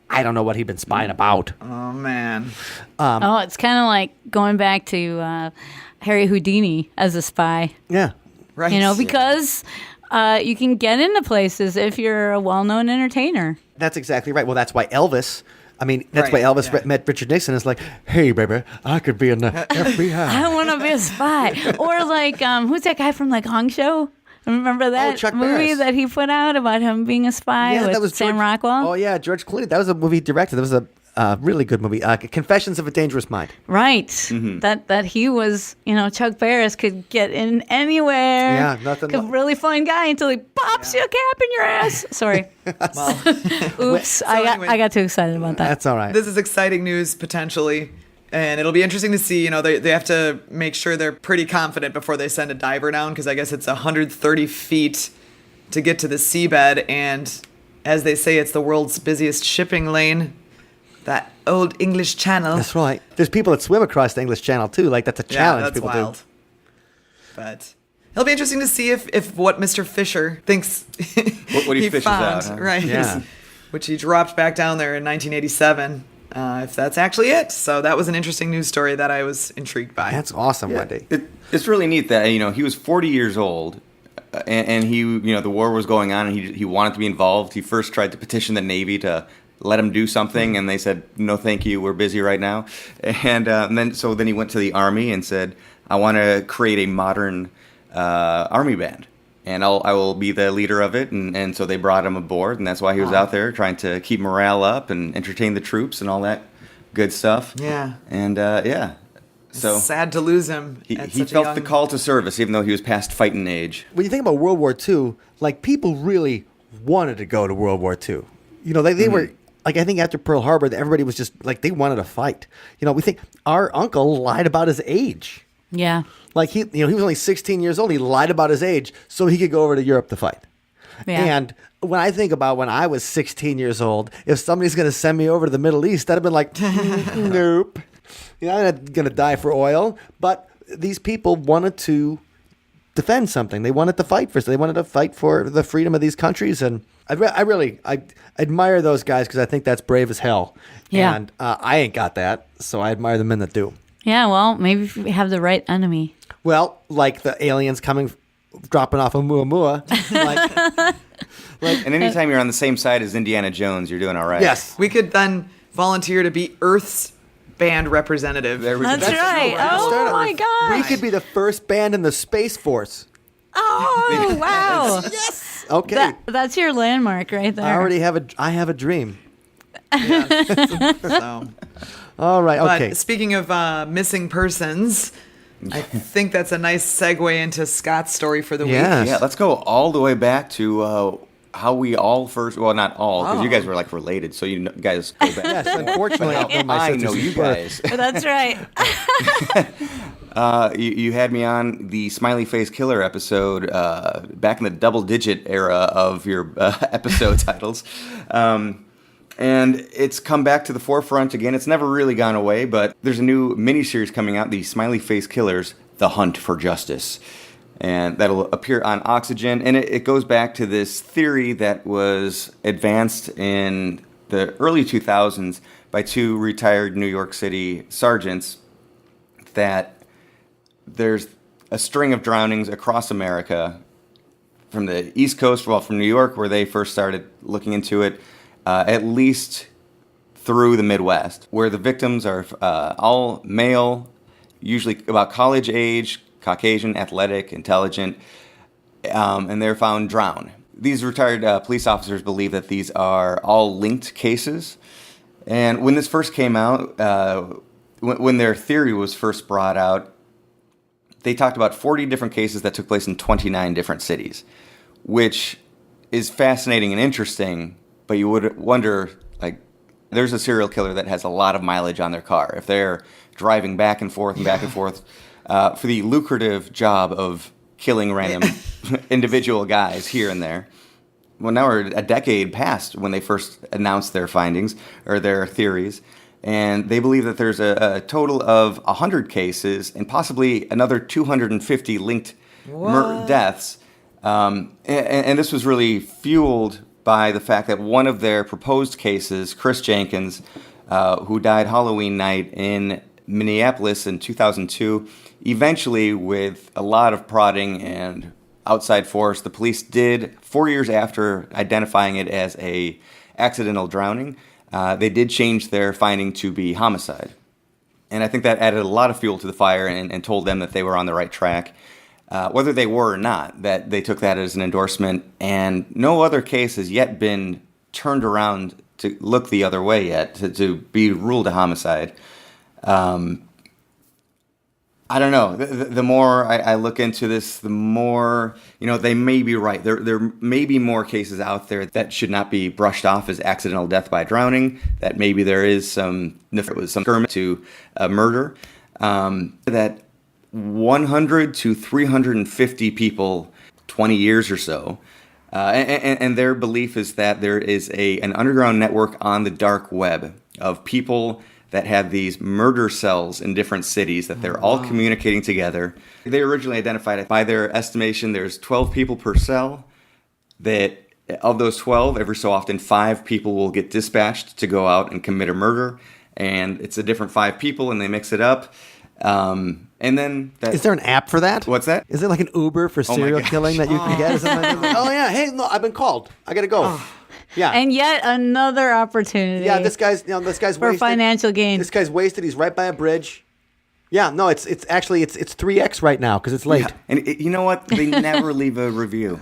I don't know what he'd been spying about. Oh, man. It's kind of like going back to Harry Houdini as a spy. Yeah. Right. Because you can get into places if you're a well-known entertainer. That's exactly right. Well, that's why Elvis... why Elvis met Richard Nixon. Is like, hey, baby, I could be in the FBI. I want to be a spy. Or like, who's that guy from like Hong Show? Remember that Chuck movie Barris. that he put out about him being a spy with that was Sam George, Rockwell? Oh, yeah, George Clooney. That was a movie he directed. That was a really good movie. Confessions of a Dangerous Mind. Right. That he was, Chuck Barris could get in anywhere. Yeah, nothing. Really fun guy until he pops you a cap in your ass. Sorry. Oops. anyway, I got too excited about that. That's all right. This is exciting news, potentially. And it'll be interesting to see, they have to make sure they're pretty confident before they send a diver down, because I guess it's 130 feet to get to the seabed. And as they say, it's the world's busiest shipping lane. That old English Channel. That's right. There's people that swim across the English Channel, too. Like, that's a challenge that's people wild. do. But it'll be interesting to see if what Mr. Fisher thinks What he fishes found, out, huh? right? Yeah. Which he dropped back down there in 1987. If that's actually it. So that was an interesting news story that I was intrigued by. That's awesome, Wendy. It's really neat that he was 40 years old, and he the war was going on, and he wanted to be involved. He first tried to petition the Navy to let him do something, and they said, no, thank you, we're busy right now. And then he went to the Army and said, I want to create a modern Army band, and I will be the leader of it. And so they brought him aboard, and that's why he was out there trying to keep morale up and entertain the troops and all that good stuff. Yeah. And so sad to lose him. he at such a felt young... the call to service, even though he was past fighting age. When you think about World War II, like, people really wanted to go to World War II. They were... Like, I think after Pearl Harbor, everybody was just, like, they wanted to fight. We think our uncle lied about his age. Yeah. Like, he was only 16 years old. He lied about his age so he could go over to Europe to fight. Yeah. And when I think about when I was 16 years old, if somebody's going to send me over to the Middle East, I'd have been like, nope. I'm not going to die for oil. But these people wanted to defend something. They wanted to fight for something. They wanted to fight for the freedom of these countries. And I admire those guys because I think that's brave as hell. Yeah. And I ain't got that, so I admire the men that do. Yeah, well, maybe if we have the right enemy. Well, like the aliens dropping off of Muamua. And anytime you're on the same side as Indiana Jones, you're doing all right. Yes. We could then volunteer to be Earth's band representative. There we go. That's right. Oh, my We gosh. could be the first band in the Space Force. Oh, wow. Yes. Okay. That's your landmark right there. I have a dream. So. All right. But Okay. speaking of missing persons, I think that's a nice segue into Scott's story for the week. Yeah, let's go all the way back to how we all first. Well, not all, because you guys were like related, so you guys go back. Yes. Unfortunately, I don't know my I sister's know you birth. guys. That's right. You had me on the Smiley Face Killer episode back in the double-digit era of your episode titles. And it's come back to the forefront again. It's never really gone away, but there's a new miniseries coming out, the Smiley Face Killers, The Hunt for Justice. And that'll appear on Oxygen. And it goes back to this theory that was advanced in the early 2000s by two retired New York City sergeants that there's a string of drownings across America from the East Coast, from New York, where they first started looking into it, at least through the Midwest, where the victims are all male, usually about college age, Caucasian, athletic, intelligent, and they're found drowned. These retired police officers believe that these are all linked cases. And when this first came out, when their theory was first brought out, they talked about 40 different cases that took place in 29 different cities, which is fascinating and interesting, but you would wonder, like, there's a serial killer that has a lot of mileage on their car. If they're driving back and forth for the lucrative job of killing random individual guys here and there. Well, now we're a decade past when they first announced their findings or their theories, and they believe that there's a total of 100 cases and possibly another 250 linked deaths. And this was really fueled by the fact that one of their proposed cases, Chris Jenkins, who died Halloween night in Minneapolis in 2002, eventually, with a lot of prodding and outside force, the police did, 4 years after identifying it as a accidental drowning, they did change their finding to be homicide. And I think that added a lot of fuel to the fire and told them that they were on the right track. Whether they were or not, that they took that as an endorsement, and no other case has yet been turned around to look the other way yet, to be ruled a homicide. I don't know. The more I look into this, the more, they may be right. There may be more cases out there that should not be brushed off as accidental death by drowning, that maybe there is some skirmish to murder, that 100 to 350 people, 20 years or so, and their belief is that there is an underground network on the dark web of people that have these murder cells in different cities that they're all communicating together. They originally identified it by their estimation, there's 12 people per cell, that of those 12, every so often 5 people will get dispatched to go out and commit a murder, and it's a different 5 people and they mix it up. And then is there an app for that? What's that? Is it like an Uber for serial killing that you can get? Or something like, oh yeah, hey, no, I've been called. I gotta go. Yeah. And yet another opportunity. Yeah, this guy's for wasted. Financial gain. This guy's wasted. He's right by a bridge. Yeah, no, it's actually 3x right now because it's late. Yeah. And you know what? They never leave a review.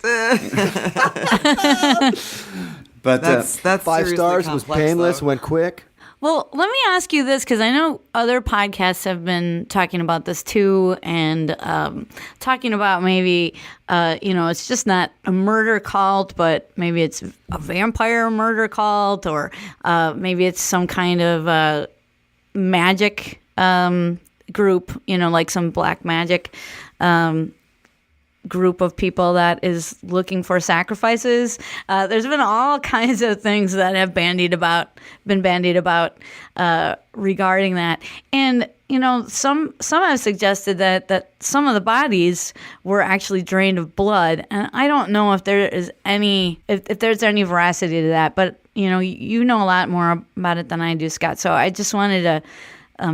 But that's 5 stars, was painless, though. went quick. Well, let me ask you this, because I know other podcasts have been talking about this too, and talking about maybe, it's just not a murder cult, but maybe it's a vampire murder cult, or maybe it's some kind of magic group, like some black magic group of people that is looking for sacrifices. There's been all kinds of things that have been bandied about regarding that. And, some have suggested that some of the bodies were actually drained of blood. And I don't know if there is if there's any veracity to that, but you know a lot more about it than I do, Scott. So I just wanted to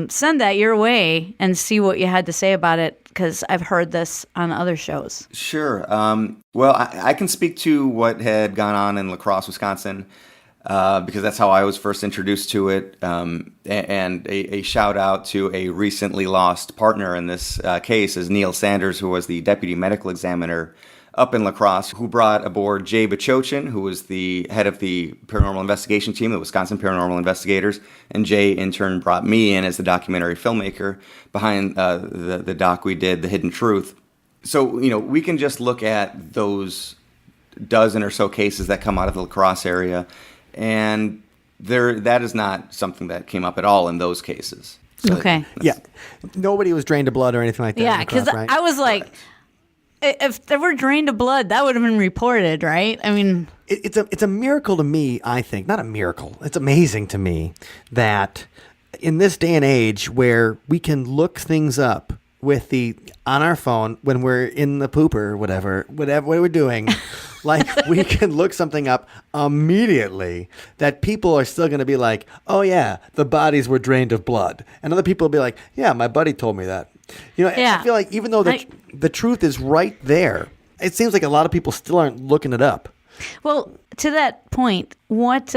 send that your way and see what you had to say about it, because I've heard this on other shows. Sure. Well, I can speak to what had gone on in La Crosse, Wisconsin, because that's how I was first introduced to it. And a shout out to a recently lost partner in this case is Neil Sanders, who was the deputy medical examiner up in La Crosse, who brought aboard Jay Bachochin, who was the head of the paranormal investigation team, the Wisconsin Paranormal Investigators, and Jay in turn brought me in as the documentary filmmaker behind the doc we did, The Hidden Truth. So, we can just look at those dozen or so cases that come out of the La Crosse area, and that is not something that came up at all in those cases. So okay. Yeah. Nobody was drained of blood or anything like that. Yeah, because right? I was like... Right. If there were drained of blood, that would have been reported, right? I mean, it's a miracle to me, I think. Not a miracle. It's amazing to me that in this day and age where we can look things up on our phone when we're in the pooper or whatever we're doing, like we can look something up immediately, that people are still going to be like, oh yeah, the bodies were drained of blood. And other people will be like, yeah, my buddy told me that. I feel like even though the truth is right there, it seems like a lot of people still aren't looking it up. Well, to that point, what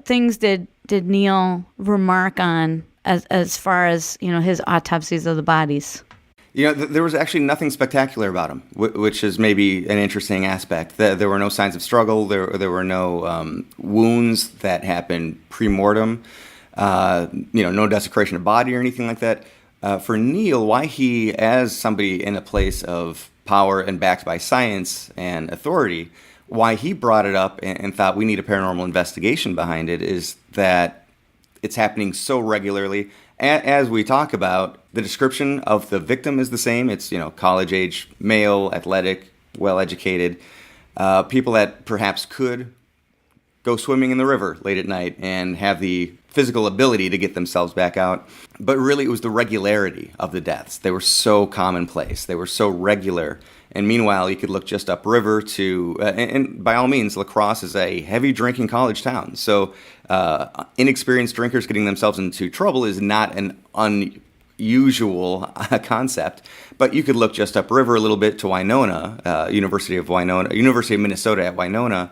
things did Neil remark on as far as his autopsies of the bodies. There was actually nothing spectacular about him, which is maybe an interesting aspect. There were no signs of struggle. There were no wounds that happened pre-mortem. No desecration of body or anything like that. For Neal, why he, as somebody in a place of power and backed by science and authority, why he brought it up and thought we need a paranormal investigation behind it is that it's happening so regularly. As we talk about, the description of the victim is the same. It's, college-age male, athletic, well-educated, people that perhaps could go swimming in the river late at night and have the physical ability to get themselves back out. But really, it was the regularity of the deaths. They were so commonplace. They were so regular. And meanwhile, you could look just upriver to, and by all means, La Crosse is a heavy drinking college town. So inexperienced drinkers getting themselves into trouble is not an unusual concept. But you could look just upriver a little bit to Winona, University of Minnesota at Winona.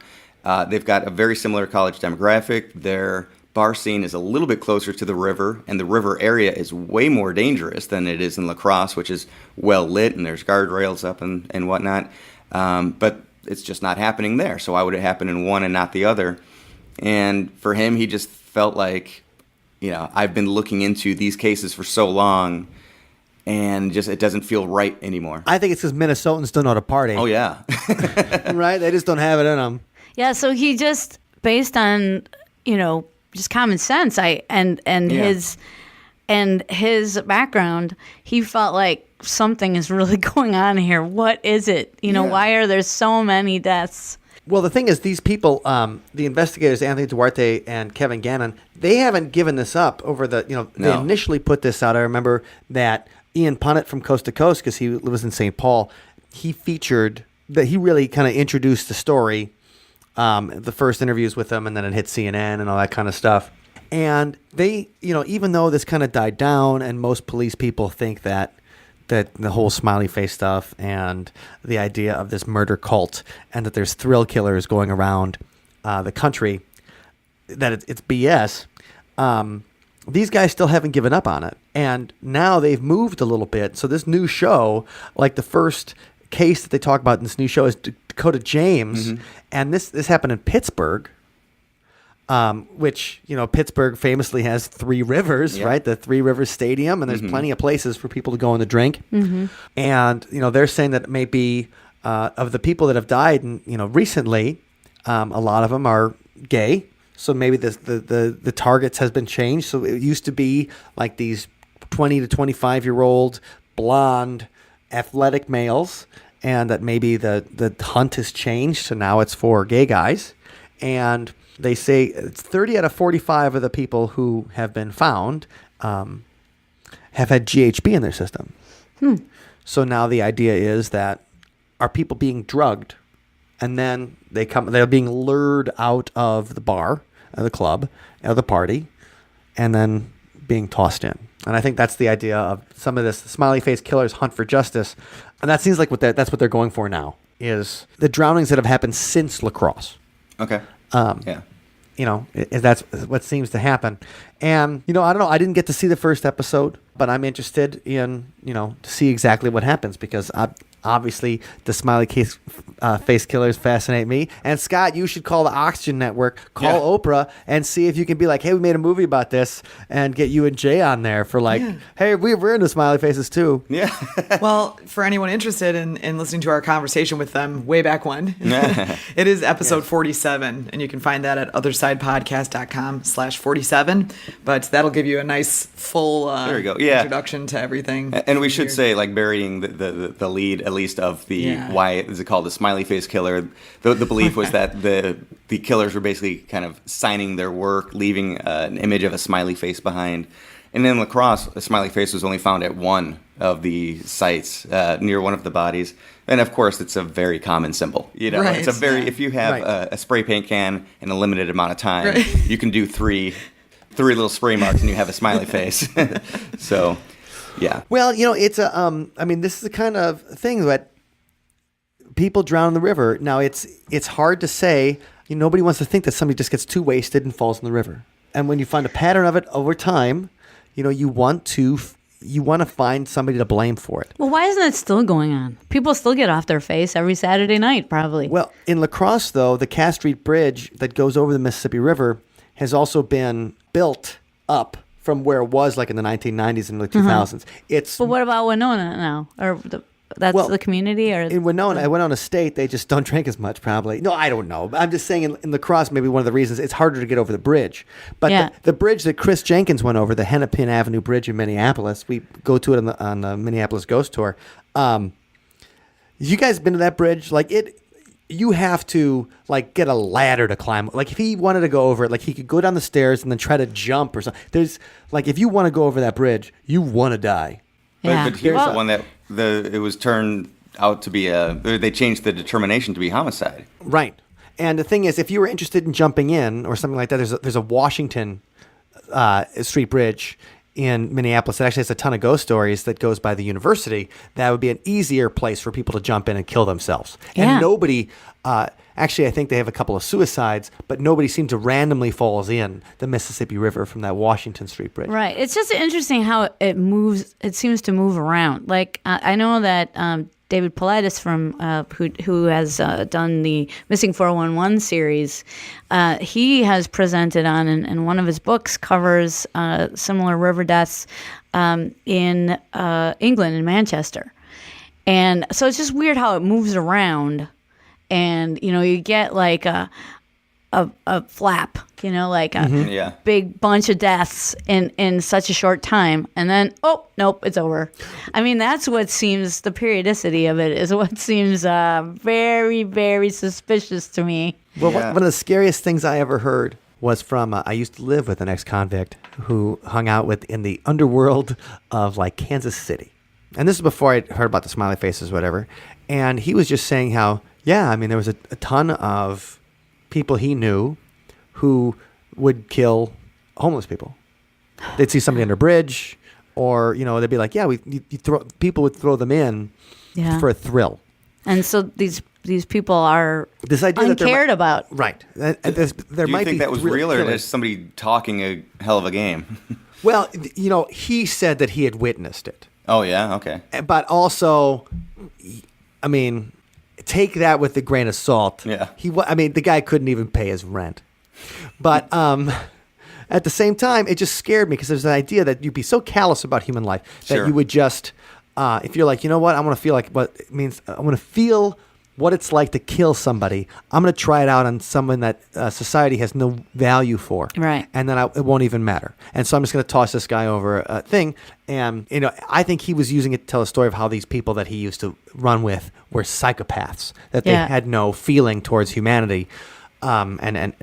They've got a very similar college demographic. Their bar scene is a little bit closer to the river, and the river area is way more dangerous than it is in La Crosse, which is well lit, and there's guardrails up and whatnot. But it's just not happening there. So why would it happen in one and not the other? And for him, he just felt like, I've been looking into these cases for so long, and just it doesn't feel right anymore. I think it's because Minnesotans don't know how to party. Oh, yeah. Right? They just don't have it in them. Yeah, so he just, based on, just common sense, his background, he felt like something is really going on here. What is it? Why are there so many deaths? Well, the thing is, these people, the investigators, Anthony Duarte and Kevin Gannon, they haven't given this up over the, they initially put this out. I remember that Ian Punnett from Coast to Coast, because he lives in St. Paul, he featured, that he really kind of introduced the story, the first interviews with them, and then it hit CNN and all that kind of stuff. And they, even though this kind of died down, and most police people think that the whole smiley face stuff and the idea of this murder cult and that there's thrill killers going around the country, that it's BS. These guys still haven't given up on it. And now they've moved a little bit. So this new show, like the first case that they talk about in this new show is Dakota James. Mm-hmm. And this happened in Pittsburgh. Which, Pittsburgh famously has three rivers, right? The Three Rivers Stadium, and there's plenty of places for people to go and to drink. Mm-hmm. And, they're saying that maybe of the people that have died, recently, a lot of them are gay. So maybe the targets has been changed. So it used to be like these 20 to 25-year-old blonde athletic males, and that maybe the hunt has changed. So now it's for gay guys. And they say it's 30 out of 45 of the people who have been found have had GHB in their system. So now the idea is that are people being drugged, and then they're being lured out of the bar, the club, or the party, and then being tossed in. And I think that's the idea of some of this smiley face killers hunt for justice, and that seems like that's what they're going for now, is the drownings that have happened since La Crosse. Okay. Yeah. That's what seems to happen. And, I don't know. I didn't get to see the first episode, but I'm interested in, to see exactly what happens, because obviously the smiley face killers fascinate me. And Scott, you should call the Oxygen Network, call Oprah, and see if you can be like, hey, we made a movie about this, and get you and Jay on there for hey, we're into smiley faces too. Yeah. Well, for anyone interested in listening to our conversation with them way back when, it is episode 47, and you can find that at othersidepodcast.com/47. But that'll give you a nice full there you go. Introduction to everything. And we should say, burying the lead, at least, of the why is it called the smiley face killer. The belief was that the killers were basically kind of signing their work, leaving an image of a smiley face behind. And in La Crosse, a smiley face was only found at one of the sites near one of the bodies. And of course, it's a very common symbol. It's a very if you have a spray paint can in a limited amount of time, you can do three little spray marks and you have a smiley face. So. Yeah. Well, it's this is the kind of thing that people drown in the river. Now, it's hard to say. Nobody wants to think that somebody just gets too wasted and falls in the river. And when you find a pattern of it over time, you want to find somebody to blame for it. Well, why isn't it still going on? People still get off their face every Saturday night, probably. Well, in La Crosse, though, the Cass Street Bridge that goes over the Mississippi River has also been built up from where it was like in the 1990s and the 2000s. But what about Winona now? Or that's the community? Or in Winona State, they just don't drink as much, probably. No, I don't know. I'm just saying in La Crosse, maybe one of the reasons it's harder to get over the bridge. But the bridge that Chris Jenkins went over, the Hennepin Avenue Bridge in Minneapolis, we go to it on the Minneapolis Ghost Tour. You guys been to that bridge? Like you have to like get a ladder to climb. Like if he wanted to go over it, like he could go down the stairs and then try to jump or something. There's like if you want to go over that bridge, you want to die. But here's the one that it was turned out to be they changed the determination to be homicide. Right. And the thing is, if you were interested in jumping in or something like that, there's a Washington Street Bridge in Minneapolis that actually has a ton of ghost stories that goes by the university. That would be an easier place for people to jump in and kill themselves. Yeah. And nobody, actually I think they have a couple of suicides, but nobody seems to randomly falls in the Mississippi River from that Washington Street Bridge. Right. It's just interesting how it moves. It seems to move around. Like I know that David Paulides from who has done the Missing 411 series, he has presented on, and one of his books covers similar river deaths in England, in Manchester. And so it's just weird how it moves around. And, you get like a flap, like a big bunch of deaths in such a short time. And then, oh, nope, it's over. I mean, that's what seems, the periodicity of it is what seems very, very suspicious to me. Well, one of the scariest things I ever heard was from, I used to live with an ex-convict who hung out in the underworld of like Kansas City. And this is before I heard about the smiley faces, whatever. And he was just saying how, there was a ton of people he knew who would kill homeless people. They'd see somebody under a bridge, or they'd be like, people would throw them in for a thrill. And so these people are this idea uncared about. Right. Do you think that was real, or just somebody talking a hell of a game? Well, he said that he had witnessed it. Oh yeah, okay. But also, take that with a grain of salt. Yeah. The guy couldn't even pay his rent. But at the same time, it just scared me because there's an idea that you'd be so callous about human life that you would just, if you're like, you know what, I want to feel like what it means. I want to feel what it's like to kill somebody. I'm going to try it out on someone that society has no value for. Right. And then it won't even matter. And so I'm just going to toss this guy over a thing. And, I think he was using it to tell a story of how these people that he used to run with were psychopaths, that they had no feeling towards humanity. And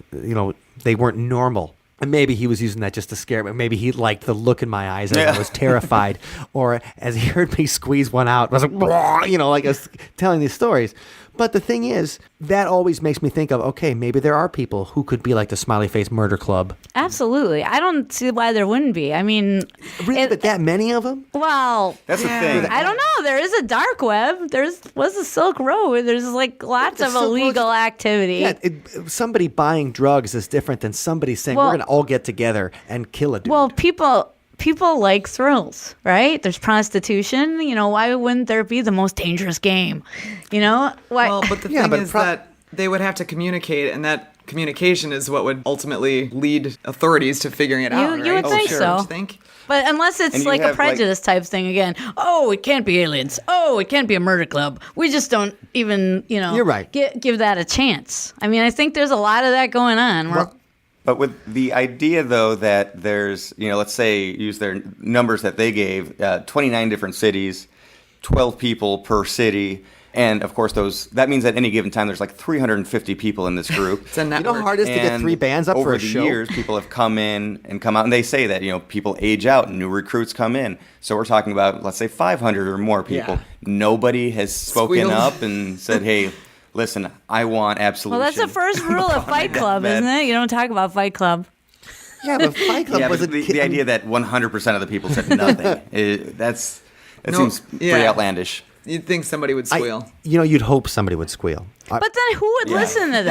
they weren't normal. And maybe he was using that just to scare me. Maybe he liked the look in my eyes as I was terrified. Or as he heard me squeeze one out, I was like, like I was telling these stories. But the thing is, that always makes me think of, okay, maybe there are people who could be like the Smiley Face Murder Club. Absolutely. I don't see why there wouldn't be. I mean... Really, but that many of them? Well... That's the thing. I don't know. There is a dark web. Was a Silk Road. There's like lots of illegal activity. Yeah, somebody buying drugs is different than somebody saying, we're going to all get together and kill a dude. Well, people like thrills, right? There's prostitution. Why wouldn't there be the most dangerous game? Why? Well, but the thing is that they would have to communicate, and that communication is what would ultimately lead authorities to figuring it out, right? You would think so. Don't you think? But unless it's like a prejudice type thing again. Oh, it can't be aliens. Oh, it can't be a murder club. We just don't even, You're right. give that a chance. I think there's a lot of that going on. But with the idea, though, that there's, let's say, use their numbers that they gave, 29 different cities, 12 people per city. And, of course, that means at any given time there's like 350 people in this group. It's a network. You know how hard it is to get 3 bands up for a show? Over the years, people have come in and come out. And they say that, people age out and new recruits come in. So we're talking about, let's say, 500 or more people. Yeah. Nobody has spoken up and said, hey... Listen, I want absolution. Well, that's the first rule of Fight Club, isn't it? You don't talk about Fight Club. Yeah, but Fight Club was the idea that 100% of the people said nothing. That seems pretty outlandish. You'd think somebody would squeal. You'd hope somebody would squeal. But then who would listen to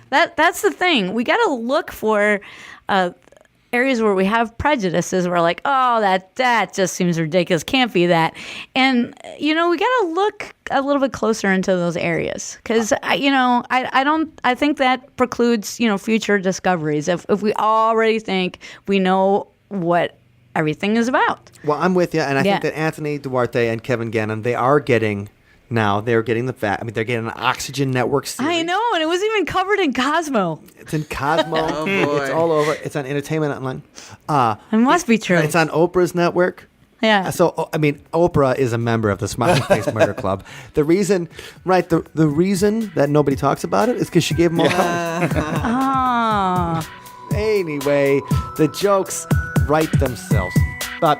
that? That's the thing. We got to look for areas where we have prejudices. We're like, oh, that just seems ridiculous. Can't be that. And, we got to look a little bit closer into those areas because, I think that precludes, future discoveries. If we already think we know what everything is about. Well, I'm with you, and I think that Anthony Duarte and Kevin Gannon, they're getting the fact. I mean, they're getting an Oxygen Network series. I know, and it was even covered in Cosmo. It's in Cosmo. Oh, boy. It's all over. It's on Entertainment Online. It must be true. It's on Oprah's network. Yeah. So, I mean, Oprah is a member of the Smiley Face Murder Club. The reason that nobody talks about it is because she gave them all Ah. Anyway, the jokes write themselves. But,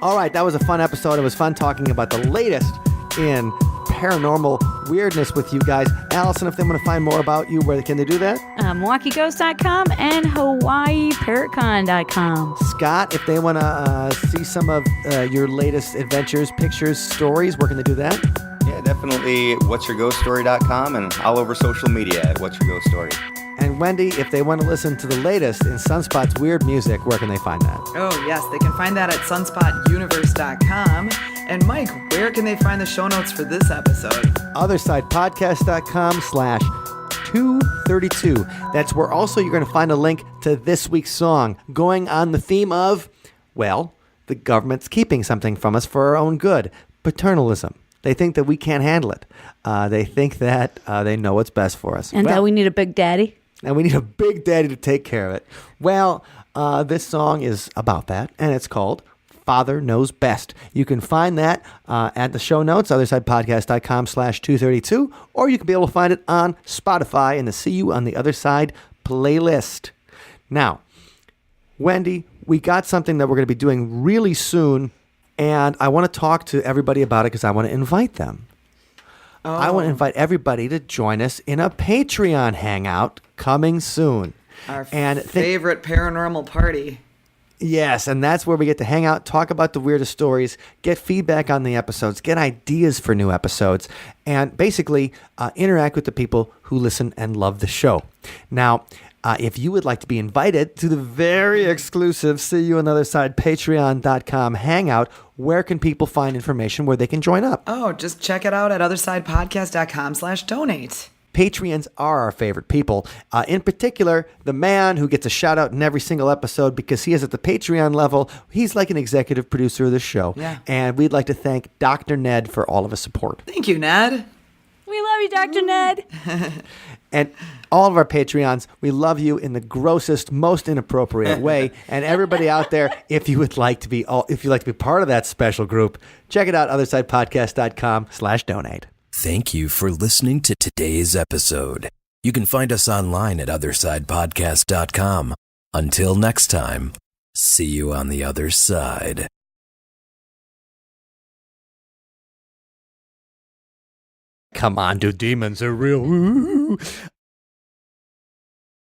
all right, that was a fun episode. It was fun talking about the latest in paranormal weirdness with you guys. Allison, if they want to find more about you, where can they do that? MilwaukeeGhost.com and HawaiiParrotCon.com. Scott, if they want to see some of your latest adventures, pictures, stories, where can they do that? Yeah, definitely whatsyourghoststory.com and all over social media at What's Your Ghost Story. And Wendy, if they want to listen to the latest in Sunspot's weird music, where can they find that? Oh, yes, they can find that at sunspotuniverse.com. And Mike, where can they find the show notes for this episode? OthersidePodcast.com/232. That's where also you're going to find a link to this week's song, going on the theme of, well, the government's keeping something from us for our own good. Paternalism. They think that we can't handle it. They think that they know what's best for us. And that we need a big daddy. And we need a big daddy to take care of it. Well, this song is about that, and it's called Father Knows Best. You can find that at the show notes, OthersidePodcast.com/232, or you can be able to find it on Spotify in the See You on the Other Side playlist. Now, Wendy, we got something that we're going to be doing really soon, and I want to talk to everybody about it because I want to invite them. Oh. I want to invite everybody to join us in a Patreon hangout coming soon. Our favorite paranormal party. Yes, and that's where we get to hang out, talk about the weirdest stories, get feedback on the episodes, get ideas for new episodes, and basically interact with the people who listen and love the show. Now, if you would like to be invited to the very exclusive See You on the Other Side Patreon.com hangout, where can people find information where they can join up? Oh, just check it out at OthersidePodcast.com/donate. Patreons are our favorite people. In particular, the man who gets a shout out in every single episode because he is at the Patreon level. He's like an executive producer of the show. Yeah. And we'd like to thank Dr. Ned for all of his support. Thank you, Ned. We love you, Dr. Ned. And all of our Patreons, we love you in the grossest, most inappropriate way. And everybody out there, if you'd like to be part of that special group, check it out, OthersidePodcast.com/donate. Thank you for listening to today's episode. You can find us online at OthersidePodcast.com. Until next time, see you on the other side. Come on, do demons are real? Woo.